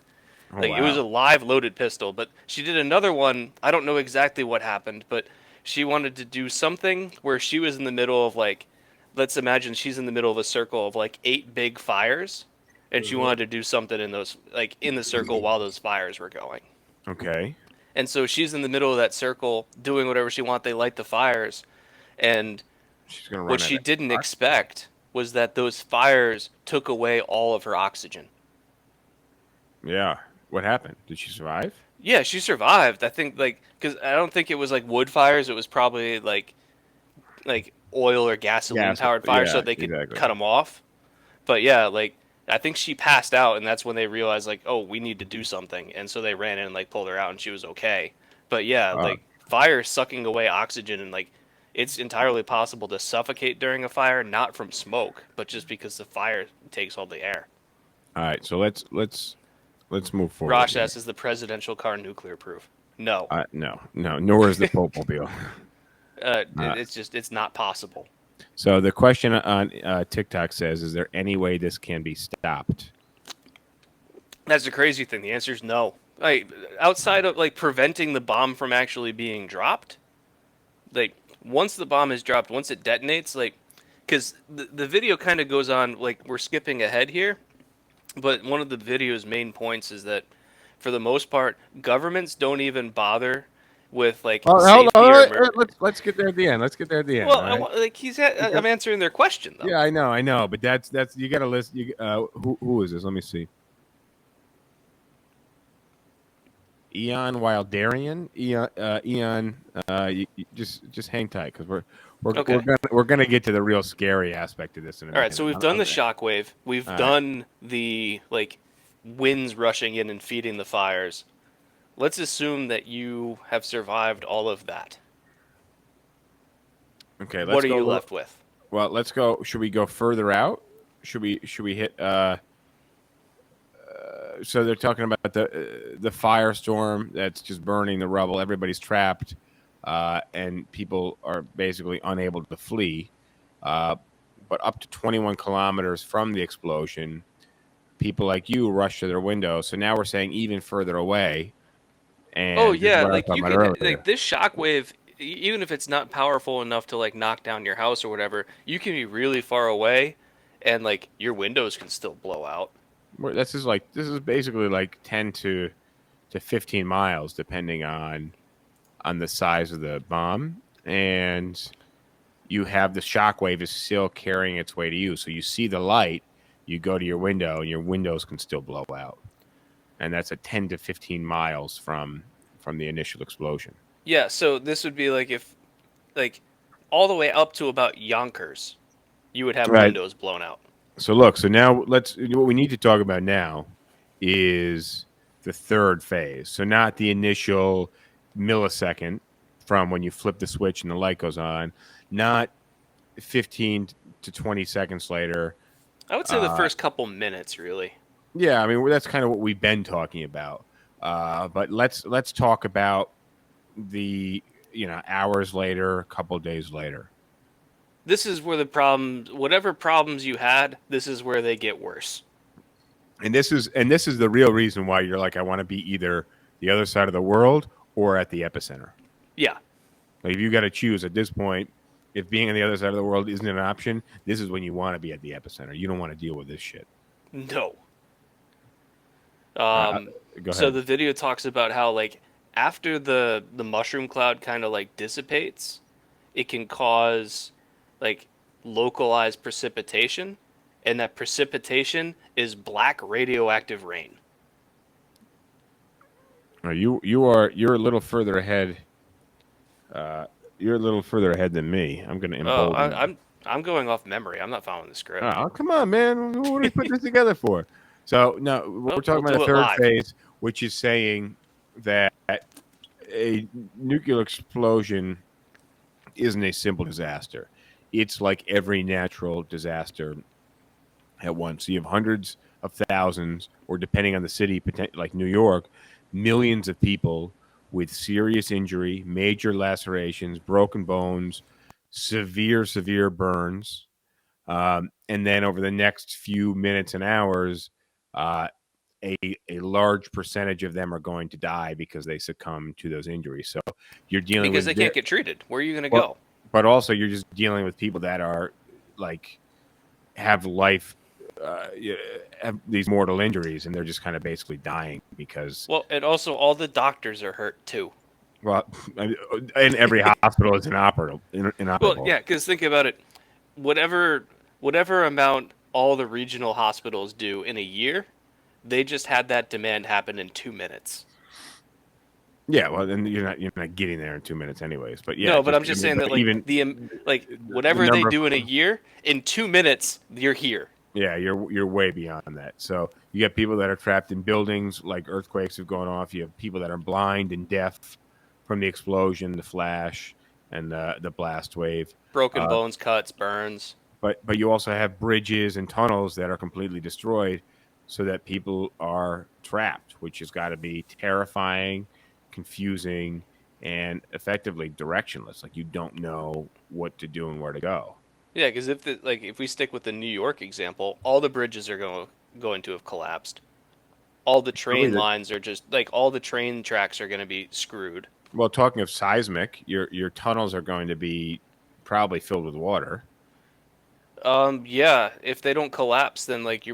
Speaker 2: Oh
Speaker 5: like it was
Speaker 2: wow.
Speaker 5: a live loaded pistol. But she did another one. I don't know exactly what happened, but she wanted to do something where she was in the middle of like, let's imagine she's in the middle of a circle of like 8 big fires, and she wanted to do something in those like in the circle while those fires were going.
Speaker 2: Okay.
Speaker 5: And so she's in the middle of that circle doing whatever she wants. They light the fires, and
Speaker 2: She's gonna
Speaker 5: what
Speaker 2: run out
Speaker 5: she
Speaker 2: of
Speaker 5: didn't
Speaker 2: oxygen.
Speaker 5: expect was that those fires took away all of her oxygen.
Speaker 2: Yeah. What happened? Did she survive?
Speaker 5: Yeah, she survived. I think like because I don't think it was like wood fires. It was probably like oil or gasoline
Speaker 2: Yes.
Speaker 5: powered fires, so
Speaker 2: Yeah.
Speaker 5: they could
Speaker 2: Exactly.
Speaker 5: cut them off. But yeah, like I think she passed out, and that's when they realized like, oh, we need to do something, and so they ran in and like pulled her out, and she was okay. But yeah,
Speaker 2: Uh,
Speaker 5: like fire sucking away oxygen, and like it's entirely possible to suffocate during a fire, not from smoke, but just because the fire takes all the air.
Speaker 2: all right. So let's move forward
Speaker 5: Rosh
Speaker 2: here.
Speaker 5: asks, is the presidential car nuclear proof? No,
Speaker 2: No, no. Nor is the Popemobile. Uh,
Speaker 5: it's not possible.
Speaker 2: so the question on TikTok says, "Is there any way this can be stopped?"
Speaker 5: That's the crazy thing. The answer is no. Like outside of like preventing the bomb from actually being dropped, like once the bomb is dropped, once it detonates, like because the video kind of goes on like we're skipping ahead here, but one of the video's main points is that for the most part, governments don't even bother with like
Speaker 2: Oh, hold
Speaker 5: safety
Speaker 2: on.
Speaker 5: or
Speaker 2: Let's get there at the end. Let's get there at the end.
Speaker 5: well,
Speaker 2: All right.
Speaker 5: like I'm answering their question though.
Speaker 2: Yeah, I know, but that's you got to list. Who is this? Let me see. Eon Wildarian. Eon. Just hang tight because
Speaker 5: Okay.
Speaker 2: we're gonna get to the real scary aspect of this in a
Speaker 5: All right,
Speaker 2: minute.
Speaker 5: so we've done the
Speaker 2: Okay.
Speaker 5: shockwave. We've
Speaker 2: All right.
Speaker 5: done the like winds rushing in and feeding the fires. Let's assume that you have survived all of that.
Speaker 2: Okay.
Speaker 5: What
Speaker 2: Let's
Speaker 5: are
Speaker 2: go.
Speaker 5: you left with?
Speaker 2: Well, let's go. Should we go further out? Should we hit? So they're talking about the firestorm that's just burning the rubble. Everybody's trapped, and people are basically unable to flee. Uh, but up to 21 kilometers from the explosion, people like you rush to their windows. So now we're saying even further away,
Speaker 5: Oh
Speaker 2: and this is
Speaker 5: yeah,
Speaker 2: what I was
Speaker 5: like
Speaker 2: talking
Speaker 5: you
Speaker 2: about
Speaker 5: can like
Speaker 2: earlier.
Speaker 5: this shockwave, even if it's not powerful enough to like knock down your house or whatever, you can be really far away, and like your windows can still blow out.
Speaker 2: This is basically like 10 to 15 miles, depending on the size of the bomb, and you have the shockwave is still carrying its way to you. So you see the light, you go to your window, and your windows can still blow out. And that's a 10 to 15 miles from the initial explosion.
Speaker 5: Yeah, so this would be like if like all the way up to about Yonkers, you would have
Speaker 2: Right.
Speaker 5: windows blown out.
Speaker 2: So look, so now what we need to talk about now is the third phase. So not the initial millisecond from when you flip the switch and the light goes on, not 15 to 20 seconds later.
Speaker 5: I would say the first couple minutes, really.
Speaker 2: Yeah, I mean that's kind of what we've been talking about. But let's talk about the hours later, a couple days later.
Speaker 5: This is where the problems, whatever problems you had, this is where they get worse.
Speaker 2: And this is the real reason why you're like, I want to be either the other side of the world or at the epicenter.
Speaker 5: Yeah.
Speaker 2: Like if you got to choose at this point, if being on the other side of the world isn't an option, this is when you want to be at the epicenter. You don't want to deal with this shit.
Speaker 5: No.
Speaker 2: Go
Speaker 5: So
Speaker 2: ahead.
Speaker 5: the video talks about how like after the mushroom cloud kind of like dissipates, it can cause like localized precipitation, and that precipitation is black radioactive rain.
Speaker 2: You're a little further ahead. You're a little further ahead than me. I'm going to
Speaker 5: Oh,
Speaker 2: embolden you.
Speaker 5: I'm going off memory. I'm not following the script.
Speaker 2: Oh, come on, man. What are we putting this together for? So, no, we're
Speaker 5: Well,
Speaker 2: talking
Speaker 5: we'll
Speaker 2: about
Speaker 5: do
Speaker 2: the
Speaker 5: it
Speaker 2: third
Speaker 5: live.
Speaker 2: phase, which is saying that a nuclear explosion isn't a simple disaster. It's like every natural disaster at once. So you have hundreds of thousands, or depending on the city, like New York, millions of people with serious injury, major lacerations, broken bones, severe burns. And then over the next few minutes and hours, a large percentage of them are going to die because they succumb to those injuries. So you're dealing
Speaker 5: because
Speaker 2: with
Speaker 5: they can't get treated. Where are you going to
Speaker 2: well,
Speaker 5: go?
Speaker 2: but also you're just dealing with people that are like have life, have these mortal injuries, and they're just kind of basically dying because
Speaker 5: Well, and also all the doctors are hurt too.
Speaker 2: well, in every hospital is inoperable.
Speaker 5: Well, yeah, because think about it. Whatever amount all the regional hospitals do in a year, they just had that demand happen in 2 minutes.
Speaker 2: Yeah, well, then you're not getting there in 2 minutes, anyways. But yeah,
Speaker 5: No, but I'm just saying that like
Speaker 2: even
Speaker 5: whatever
Speaker 2: the
Speaker 5: they
Speaker 2: number
Speaker 5: do in a year, in 2 minutes you're here.
Speaker 2: yeah, you're way beyond that. So you get people that are trapped in buildings, like earthquakes have gone off. You have people that are blind and deaf from the explosion, the flash, and the blast wave.
Speaker 5: Broken bones, cuts, burns.
Speaker 2: But you also have bridges and tunnels that are completely destroyed, so that people are trapped, which has got to be terrifying, confusing, and effectively directionless. Like you don't know what to do and where to go.
Speaker 5: Yeah, because if we stick with the New York example, all the bridges are going to have collapsed. All the train lines are just like all the train tracks are going to be screwed.
Speaker 2: Well, talking of seismic, your tunnels are going to be probably filled with water.
Speaker 5: Yeah, if they don't collapse, then like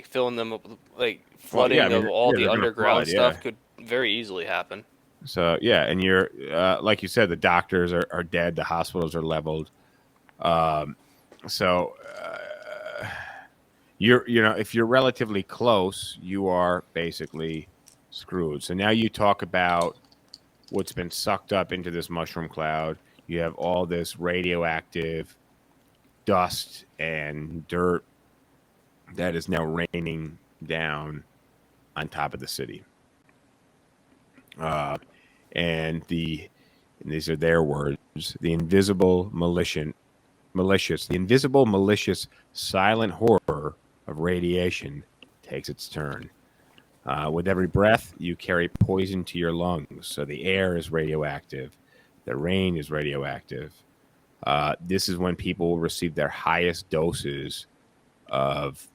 Speaker 5: filling them up, like flooding of all the
Speaker 2: they're gonna
Speaker 5: underground
Speaker 2: flood,
Speaker 5: stuff
Speaker 2: yeah.
Speaker 5: could very easily happen.
Speaker 2: So yeah, and you're like you said, the doctors are dead, the hospitals are leveled. So if you're relatively close, you are basically screwed. So now you talk about what's been sucked up into this mushroom cloud. You have all this radioactive dust and dirt that is now raining down on top of the city. And these are their words, the invisible malicious silent horror of radiation takes its turn. With every breath, you carry poison to your lungs. So the air is radioactive. The rain is radioactive. This is when people will receive their highest doses of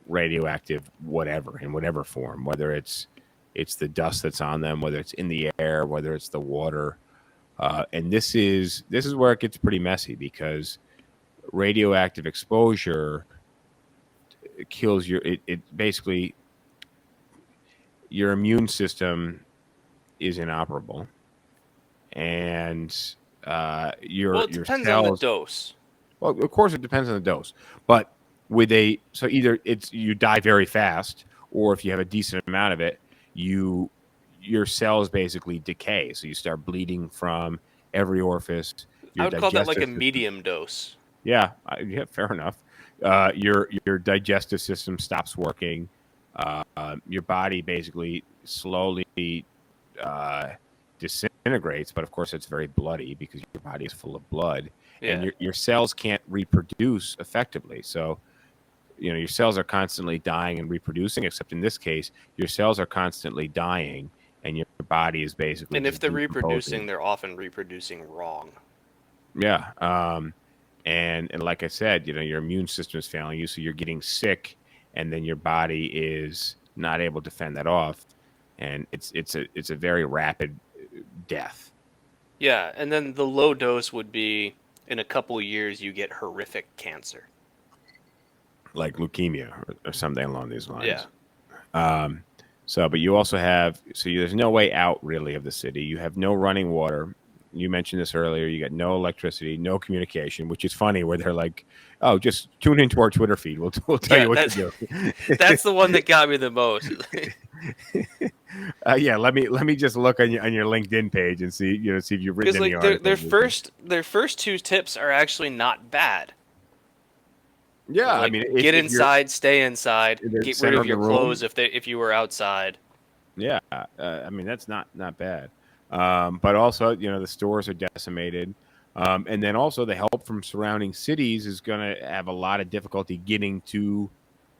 Speaker 2: radioactive whatever, in whatever form, whether it's the dust that's on them, whether it's in the air, whether it's the water. And this is where it gets pretty messy, because radioactive exposure kills it basically, your immune system is inoperable, and
Speaker 5: Well, it
Speaker 2: your
Speaker 5: depends on the
Speaker 2: cells.
Speaker 5: dose.
Speaker 2: Well, of course, it depends on the dose, but so either you die very fast, or if you have a decent amount of it, your cells basically decay, so you start bleeding from every orifice.
Speaker 5: I would call that like a
Speaker 2: system,
Speaker 5: medium dose.
Speaker 2: yeah, fair enough. Your digestive system stops working. Your body basically slowly disintegrates, but of course it's very bloody because your body is full of blood, and your cells can't reproduce effectively. So your cells are constantly dying and reproducing, except in this case, your cells are constantly dying, and your body is basically.
Speaker 5: And if they're reproducing, they're often reproducing wrong.
Speaker 2: Yeah. And like I said, your immune system is failing you, so you're getting sick, and then your body is not able to fend that off, and it's a very rapid death.
Speaker 5: Yeah, and then the low dose would be in a couple of years you get horrific cancer,
Speaker 2: like leukemia or something along these lines.
Speaker 5: Yeah.
Speaker 2: But you also have there's no way out really of the city. You have no running water. You mentioned this earlier. You got no electricity, no communication, which is funny, where they're like, "Oh, just tune into our Twitter feed. We'll tell you what to do."
Speaker 5: That's the one that got me the most.
Speaker 2: Yeah, let me just look on your LinkedIn page and see if you've written any articles.
Speaker 5: Their first two tips are actually not bad.
Speaker 2: Yeah,
Speaker 5: like,
Speaker 2: I mean,
Speaker 5: get inside, stay inside, get rid of your clothes
Speaker 2: room.
Speaker 5: if you were outside.
Speaker 2: Yeah, I mean that's not bad. But also, the stores are decimated, and then also the help from surrounding cities is going to have a lot of difficulty getting to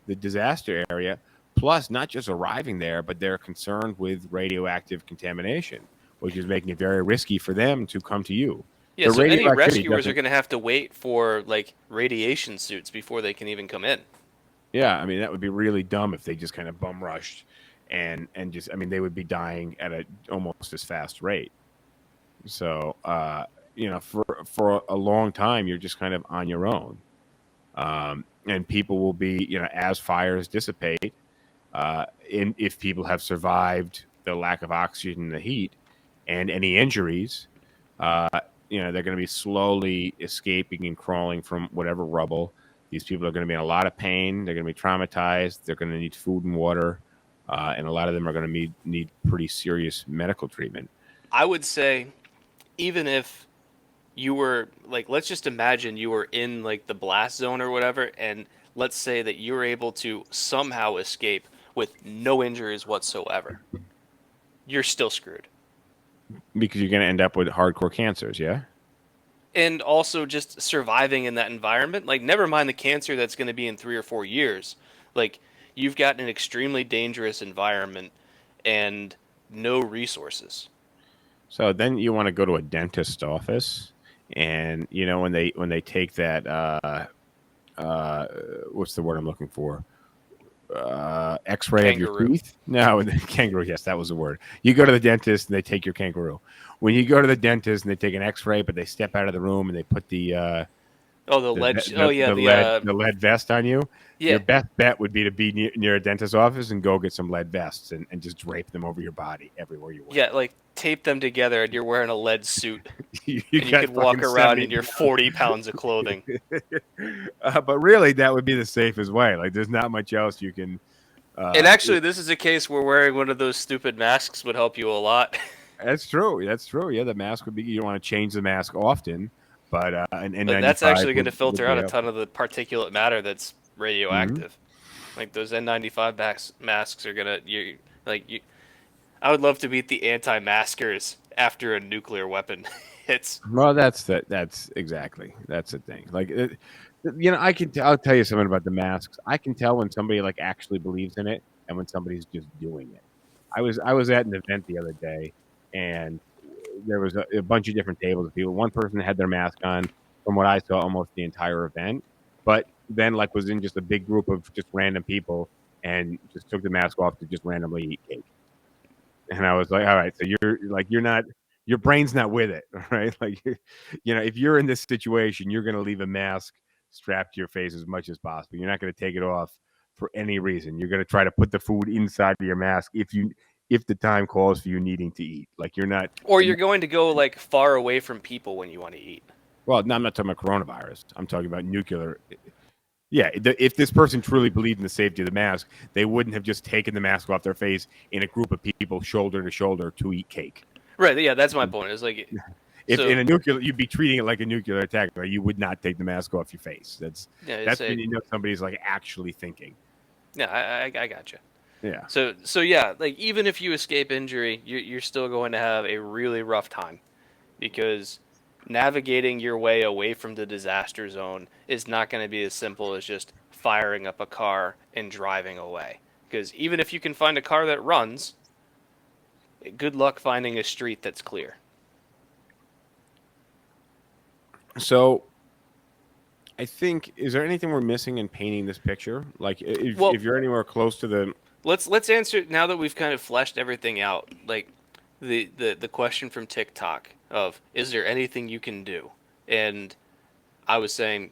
Speaker 2: the disaster area. Plus, not just arriving there, but they're concerned with radioactive contamination, which is making it very risky for them to come to you.
Speaker 5: Yeah,
Speaker 2: The
Speaker 5: so any
Speaker 2: radioactivity
Speaker 5: rescuers are
Speaker 2: doesn't.
Speaker 5: going to have to wait for like radiation suits before they can even come in.
Speaker 2: Yeah, I mean that would be really dumb if they just kind of bum rushed, and just I mean they would be dying at a almost as fast rate. So for a long time you're just kind of on your own, and people will be as fires dissipate, if people have survived the lack of oxygen and the heat, and any injuries, uh, they're going to be slowly escaping and crawling from whatever rubble. These people are going to be in a lot of pain. They're going to be traumatized. They're going to need food and water, and a lot of them are going to need pretty serious medical treatment.
Speaker 5: I would say, even if you were like, let's just imagine you were in like the blast zone or whatever, and let's say that you were able to somehow escape with no injuries whatsoever. You're still screwed.
Speaker 2: Because you're going to end up with hardcore cancers, yeah?
Speaker 5: And also just surviving in that environment, like never mind the cancer that's going to be in 3 or 4 years. Like you've got an extremely dangerous environment and no resources.
Speaker 2: So then you want to go to a dentist's office, and when they take that what's the word I'm looking for? X-ray of your
Speaker 5: Kangaroo.
Speaker 2: teeth. No, kangaroo. Yes, that was the word. You go to the dentist and they take your kangaroo. When you go to the dentist and they take an X-ray, but they step out of the room and they put the lead vest on you.
Speaker 5: Yeah.
Speaker 2: Your best bet would be to be near a dentist's office and go get some lead vests and just drape them over your body everywhere you went.
Speaker 5: Yeah, like tape them together and you're wearing a lead suit.
Speaker 2: you
Speaker 5: could walk around in your 40 pounds of clothing.
Speaker 2: But really, that would be the safest way. Like, there's not much else you can.
Speaker 5: And actually, this is a case where wearing one of those stupid masks would help you a lot.
Speaker 2: That's true. Yeah, the mask would be. You don't want to change the mask often, but an N95
Speaker 5: that's actually going to filter out a
Speaker 2: helpful.
Speaker 5: ton of the particulate matter that's radioactive. Mm-hmm. Like those N95 masks are gonna I would love to meet the anti-maskers after a nuclear weapon hits.
Speaker 2: Well, that's exactly the thing. Like, I'll tell you something about the masks. I can tell when somebody like actually believes in it and when somebody's just doing it. I was at an event the other day, and there was a bunch of different tables of people. One person had their mask on, from what I saw, almost the entire event, but then like was in just a big group of just random people and just took the mask off to just randomly eat cake. And I was like, all right, so you're not, your brain's not with it, right? Like, if you're in this situation, you're going to leave a mask strapped to your face as much as possible. You're not going to take it off for any reason. You're going to try to put the food inside of your mask if the time calls for you needing to eat. Like, you're not,
Speaker 5: or you're going to go like far away from people when you want to eat.
Speaker 2: Well, no, I'm not talking about coronavirus. I'm talking about nuclear. Yeah, if this person truly believed in the safety of the mask, they wouldn't have just taken the mask off their face in a group of people shoulder to shoulder to eat cake.
Speaker 5: Right. Yeah, that's my point. It's like
Speaker 2: if in a nuclear, you'd be treating it like a nuclear attack. Right? You would not take the mask off your face. That's when you know somebody's like actually thinking.
Speaker 5: Yeah, I gotcha.
Speaker 2: Yeah.
Speaker 5: So yeah, like even if you escape injury, you're still going to have a really rough time, because navigating your way away from the disaster zone is not going to be as simple as just firing up a car and driving away. Because even if you can find a car that runs, good luck finding a street that's clear.
Speaker 2: So, I think, is there anything we're missing in painting this picture? Like, if you're anywhere close to the...
Speaker 5: Let's answer, now that we've kind of fleshed everything out, like the question from TikTok of, is there anything you can do? And I was saying,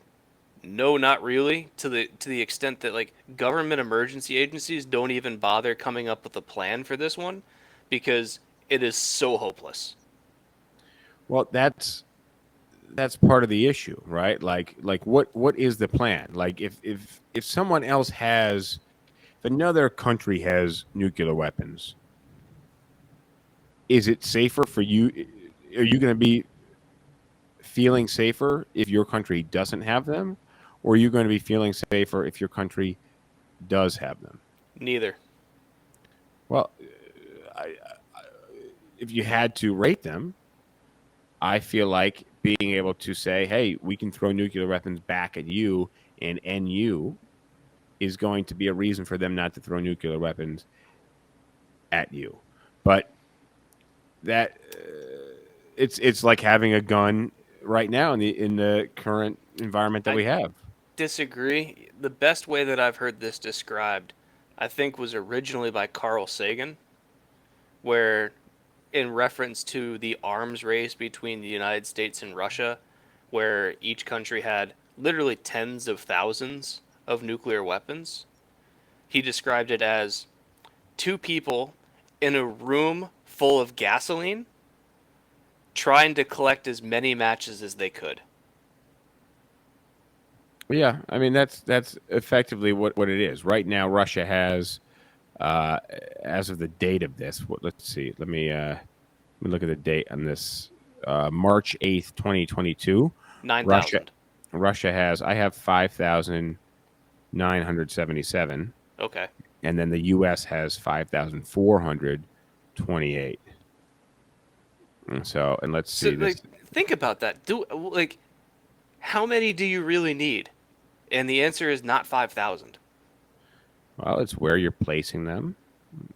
Speaker 5: no, not really, to the extent that like government emergency agencies don't even bother coming up with a plan for this one, because it is so hopeless.
Speaker 2: Well, that's part of the issue, right? Like what is the plan? Like if someone else has, if another country has nuclear weapons, is it safer for you? Are you going to be feeling safer if your country doesn't have them, or are you going to be feeling safer if your country does have them?
Speaker 5: Neither.
Speaker 2: Well, if you had to rate them, I feel like being able to say, hey, we can throw nuclear weapons back at you and end you is going to be a reason for them not to throw nuclear weapons at you. But that it's like having a gun right now in the current environment that we have.
Speaker 5: Disagree. The best way that I've heard this described, I think, was originally by Carl Sagan, where in reference to the arms race between the United States and Russia, where each country had literally tens of thousands of nuclear weapons. He described it as two people in a room full of gasoline trying to collect as many matches as they could.
Speaker 2: Yeah, I mean that's effectively what it is. Right now Russia has as of the date of this, let's see. Let me look at the date on this. March 8th, 2022.
Speaker 5: 9,000.
Speaker 2: Russia has, I have 5,977.
Speaker 5: Okay.
Speaker 2: And then the US has 5,428. So, and let's see.
Speaker 5: So, think about that. How many do you really need? And the answer is not 5,000.
Speaker 2: Well, it's where you're placing them,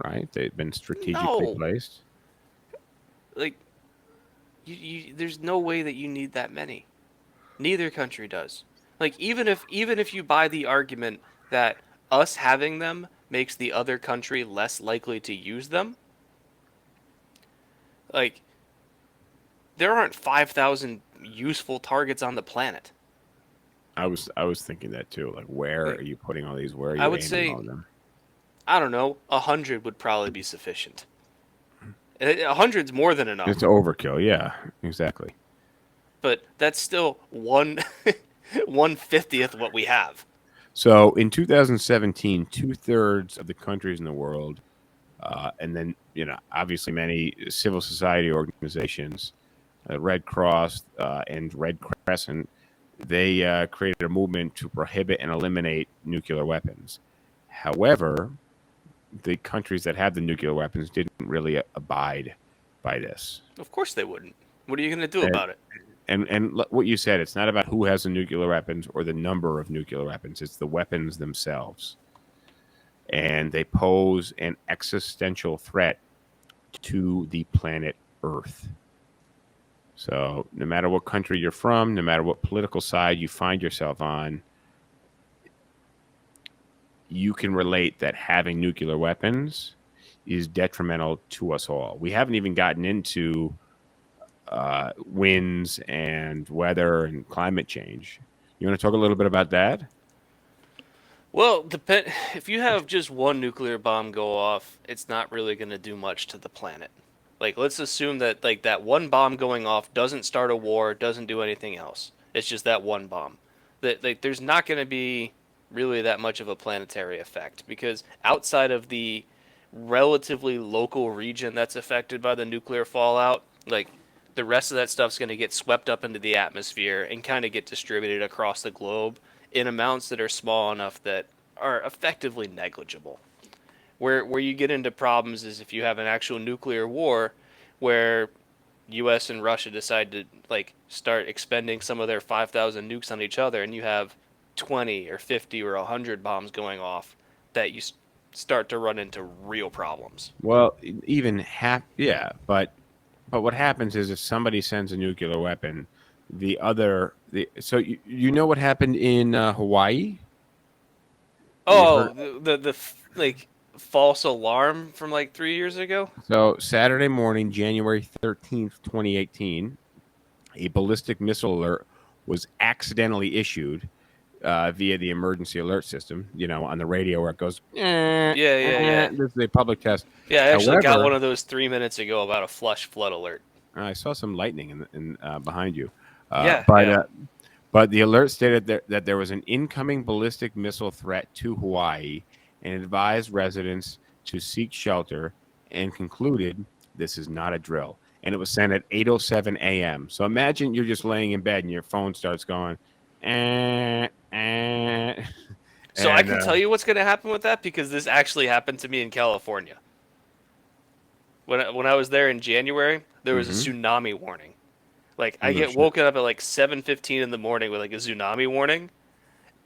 Speaker 2: right? They've been strategically placed.
Speaker 5: There's no way that you need that many. Neither country does. Even if you buy the argument that us having them makes the other country less likely to use them, there aren't 5,000 useful targets on the planet.
Speaker 2: I was thinking that too. Where are you putting all these? Where are you
Speaker 5: I would
Speaker 2: aiming
Speaker 5: say,
Speaker 2: all of them?
Speaker 5: I don't know, 100 would probably be sufficient. 100's more than enough.
Speaker 2: It's overkill. Yeah, exactly.
Speaker 5: But that's still 1/50th what we have.
Speaker 2: So in 2017, 2/3 of the countries in the world, and then obviously many civil society organizations, Red Cross and Red Crescent, they created a movement to prohibit and eliminate nuclear weapons. However, the countries that have the nuclear weapons didn't really abide by this.
Speaker 5: Of course they wouldn't. What are you going to do about it?
Speaker 2: And what you said, it's not about who has the nuclear weapons or the number of nuclear weapons. It's the weapons themselves. And they pose an existential threat to the planet Earth. So no matter what country you're from, no matter what political side you find yourself on, you can relate that having nuclear weapons is detrimental to us all. We haven't even gotten into winds and weather and climate change. You want to talk a little bit about that?
Speaker 5: Well, if you have just one nuclear bomb go off, it's not really going to do much to the planet. Let's assume that that one bomb going off doesn't start a war, doesn't do anything else. It's just that one bomb. There's not going to be really that much of a planetary effect, because outside of the relatively local region that's affected by the nuclear fallout, the rest of that stuff's going to get swept up into the atmosphere and kind of get distributed across the globe in amounts that are small enough that are effectively negligible. Where you get into problems is if you have an actual nuclear war where US and Russia decide to start expending some of their 5,000 nukes on each other, and you have 20 or 50 or 100 bombs going off, that you start to run into real problems.
Speaker 2: Well, even but what happens is if somebody sends a nuclear weapon, so you know what happened in Hawaii?
Speaker 5: Oh, the false alarm from 3 years ago?
Speaker 2: So Saturday morning, January 13th, 2018, a ballistic missile alert was accidentally issued via the emergency alert system, on the radio where it goes,
Speaker 5: Yeah.
Speaker 2: This is a public test.
Speaker 5: Yeah, I actually got one of those 3 minutes ago about a flash flood alert.
Speaker 2: I saw some lightning in behind you. But the alert stated that there was an incoming ballistic missile threat to Hawaii and advised residents to seek shelter, and concluded this is not a drill. And it was sent at 8:07 a.m. So imagine you're just laying in bed and your phone starts going, So
Speaker 5: I can tell you what's going to happen with that, because this actually happened to me in California. When I was there in January, there was a tsunami warning. I get woken up at 7:15 in the morning with a tsunami warning,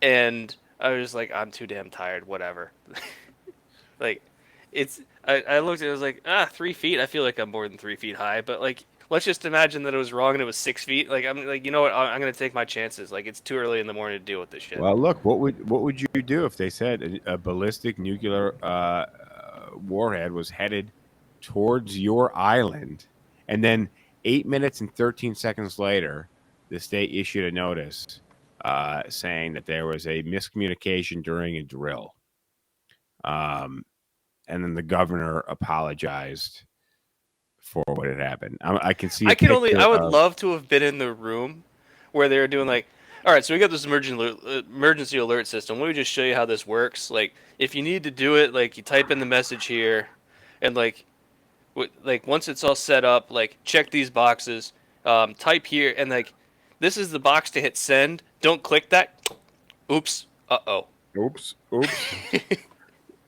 Speaker 5: and I was just like, I'm too damn tired. Whatever. Like, I looked at it, I was like, 3 feet. I feel like I'm more than 3 feet high, but like, let's just imagine that it was wrong and it was 6 feet. Like, I'm like, you know what? I'm gonna take my chances. Like, it's too early in the morning to deal with this shit.
Speaker 2: Well, look, what would you do if they said a ballistic nuclear warhead was headed towards your island, and then 8 minutes and 13 seconds later, the state issued a notice saying that there was a miscommunication during a drill, and then the governor apologized for what had happened. I can see.
Speaker 5: I would love to have been in the room where they were doing like, all right, so we got this emergency alert system. Let me just show you how this works. Like, if you need to do it, like, you type in the message here, and like once it's all set up, like, check these boxes, type here, and like, this is the box to hit send. Don't click that. Oops. Uh-oh.
Speaker 2: Oops.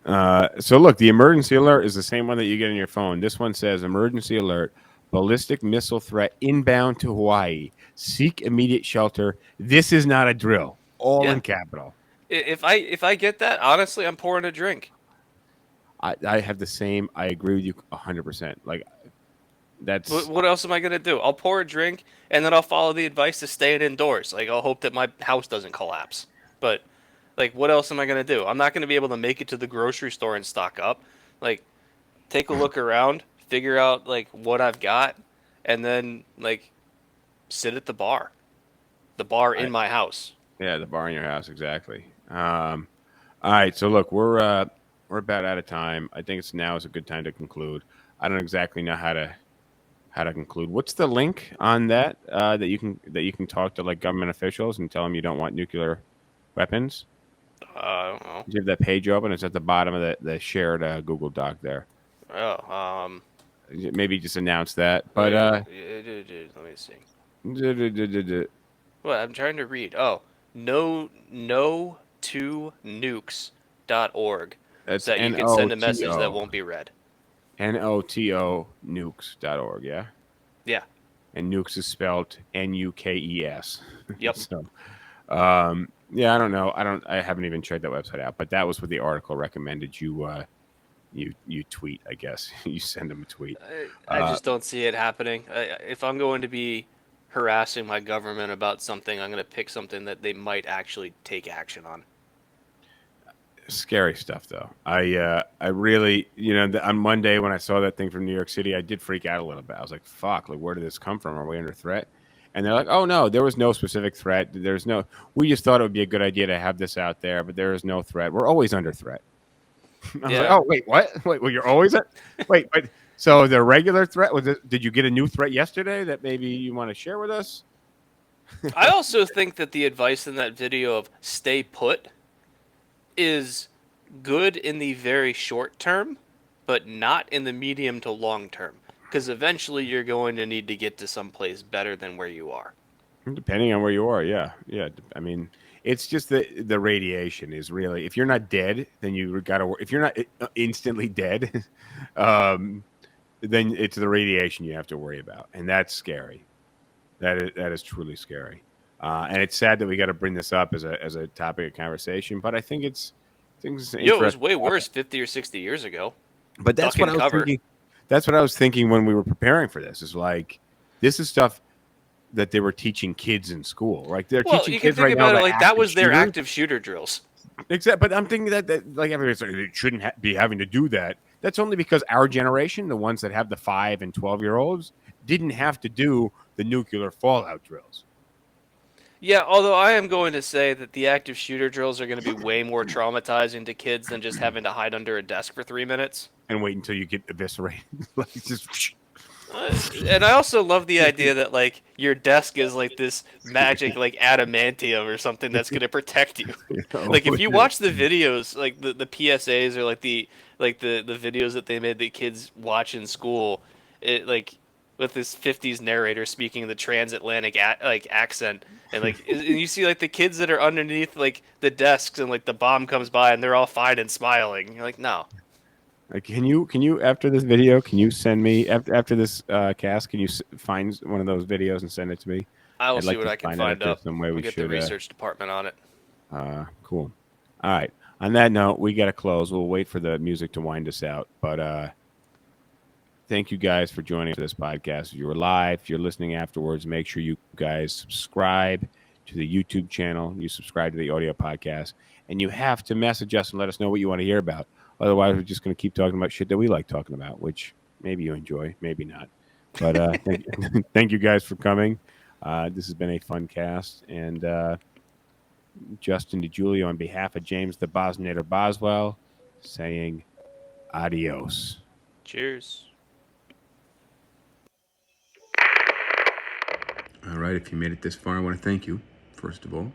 Speaker 2: So look, the emergency alert is the same one that you get on your phone. This one says emergency alert, ballistic missile threat inbound to Hawaii. Seek immediate shelter. This is not a drill. All in capital.
Speaker 5: If I get that, honestly, I'm pouring a drink.
Speaker 2: I have the same. I agree with you 100%. Like, that's
Speaker 5: what else am I gonna do? I'll pour a drink and then I'll follow the advice to stay indoors. Like, I'll hope that my house doesn't collapse. But like, what else am I gonna do? I'm not gonna be able to make it to the grocery store and stock up. Like, take a look around, figure out like what I've got, and then like sit at the bar in my house.
Speaker 2: Yeah, the bar in your house, exactly. All right, so look, we're about out of time. I think now is a good time to conclude. I don't exactly know how to conclude. What's the link on that that you can talk to like government officials and tell them you don't want nuclear weapons?
Speaker 5: I don't know.
Speaker 2: You have that page open. It's at the bottom of the shared Google Doc there.
Speaker 5: Oh,
Speaker 2: maybe just announce that. But
Speaker 5: let me see. What? I'm trying to read. Oh, no2nukes.org.
Speaker 2: that's
Speaker 5: that you can send a message that won't be read.
Speaker 2: NOTO nukes.org, yeah?
Speaker 5: Yeah.
Speaker 2: And nukes is spelled NUKES.
Speaker 5: Yep.
Speaker 2: So, yeah, I don't know. I haven't even checked that website out, but that was what the article recommended you tweet, I guess. You send them a tweet.
Speaker 5: I just don't see it happening. If I'm going to be harassing my government about something, I'm going to pick something that they might actually take action on.
Speaker 2: Scary stuff, though. I really, on Monday when I saw that thing from New York City, I did freak out a little bit. I was like, fuck, like, where did this come from? Are we under threat? And they're like, oh, no, there was no specific threat. We just thought it would be a good idea to have this out there, but there is no threat. We're always under threat. I was like, oh, wait, what? Wait, well, you're always wait, so the regular threat did you get a new threat yesterday that maybe you want to share with us?
Speaker 5: I also think that the advice in that video of stay put is good in the very short term, but not in the medium to long term. Because eventually you're going to need to get to someplace better than where you are.
Speaker 2: Depending on where you are, yeah. I mean, it's just the radiation is really. If you're not dead, then you got to. If you're not instantly dead, then it's the radiation you have to worry about, and that's scary. That is truly scary, and it's sad that we got to bring this up as a topic of conversation. But I think it's
Speaker 5: it was way worse 50 or 60 years ago.
Speaker 2: But that's what I was thinking. That's what I was thinking when we were preparing for this. Is like, this is stuff that they were teaching kids in school. Like, they're teaching kids right now.
Speaker 5: Like, that was their active shooter drills.
Speaker 2: Exactly. But I'm thinking that like, everybody's like, it shouldn't be having to do that. That's only because our generation, the ones that have the 5 and 12-year-olds, didn't have to do the nuclear fallout drills.
Speaker 5: Yeah, although I am going to say that the active shooter drills are going to be way more traumatizing to kids than just having to hide under a desk for 3 minutes.
Speaker 2: And wait until you get eviscerated. Like, just...
Speaker 5: And I also love the idea that, like, your desk is like this magic, like, adamantium or something that's going to protect you. Like, if you watch the videos, like the PSAs or like the videos that they made the kids watch in school, it like with this 50s narrator speaking the transatlantic accent, and like and you see like the kids that are underneath like the desks, and like the bomb comes by and they're all fine and smiling. You're like, no.
Speaker 2: Can you after this video, can you send me after this cast? Can you find one of those videos and send it to me?
Speaker 5: I will see what I can find out.
Speaker 2: Some way we
Speaker 5: get
Speaker 2: should
Speaker 5: the research department on it.
Speaker 2: Cool. All right. On that note, we got to close. We'll wait for the music to wind us out. But thank you guys for joining this podcast. If you were live, if you're listening afterwards, make sure you guys subscribe to the YouTube channel. You subscribe to the audio podcast. And you have to message us and let us know what you want to hear about. Otherwise, we're just going to keep talking about shit that we like talking about, which maybe you enjoy, maybe not. But thank you guys for coming. This has been a fun cast. And Justin DeJulio, on behalf of James the Bosnator Boswell, saying adios.
Speaker 5: Cheers.
Speaker 2: All right, if you made it this far, I want to thank you, first of all.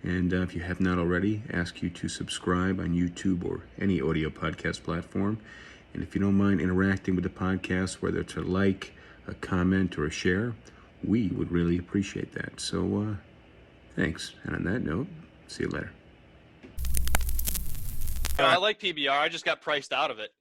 Speaker 2: And if you have not already, ask you to subscribe on YouTube or any audio podcast platform. And if you don't mind interacting with the podcast, whether it's a like, a comment, or a share, we would really appreciate that. So thanks. And on that note, see you later.
Speaker 6: I like PBR. I just got priced out of it.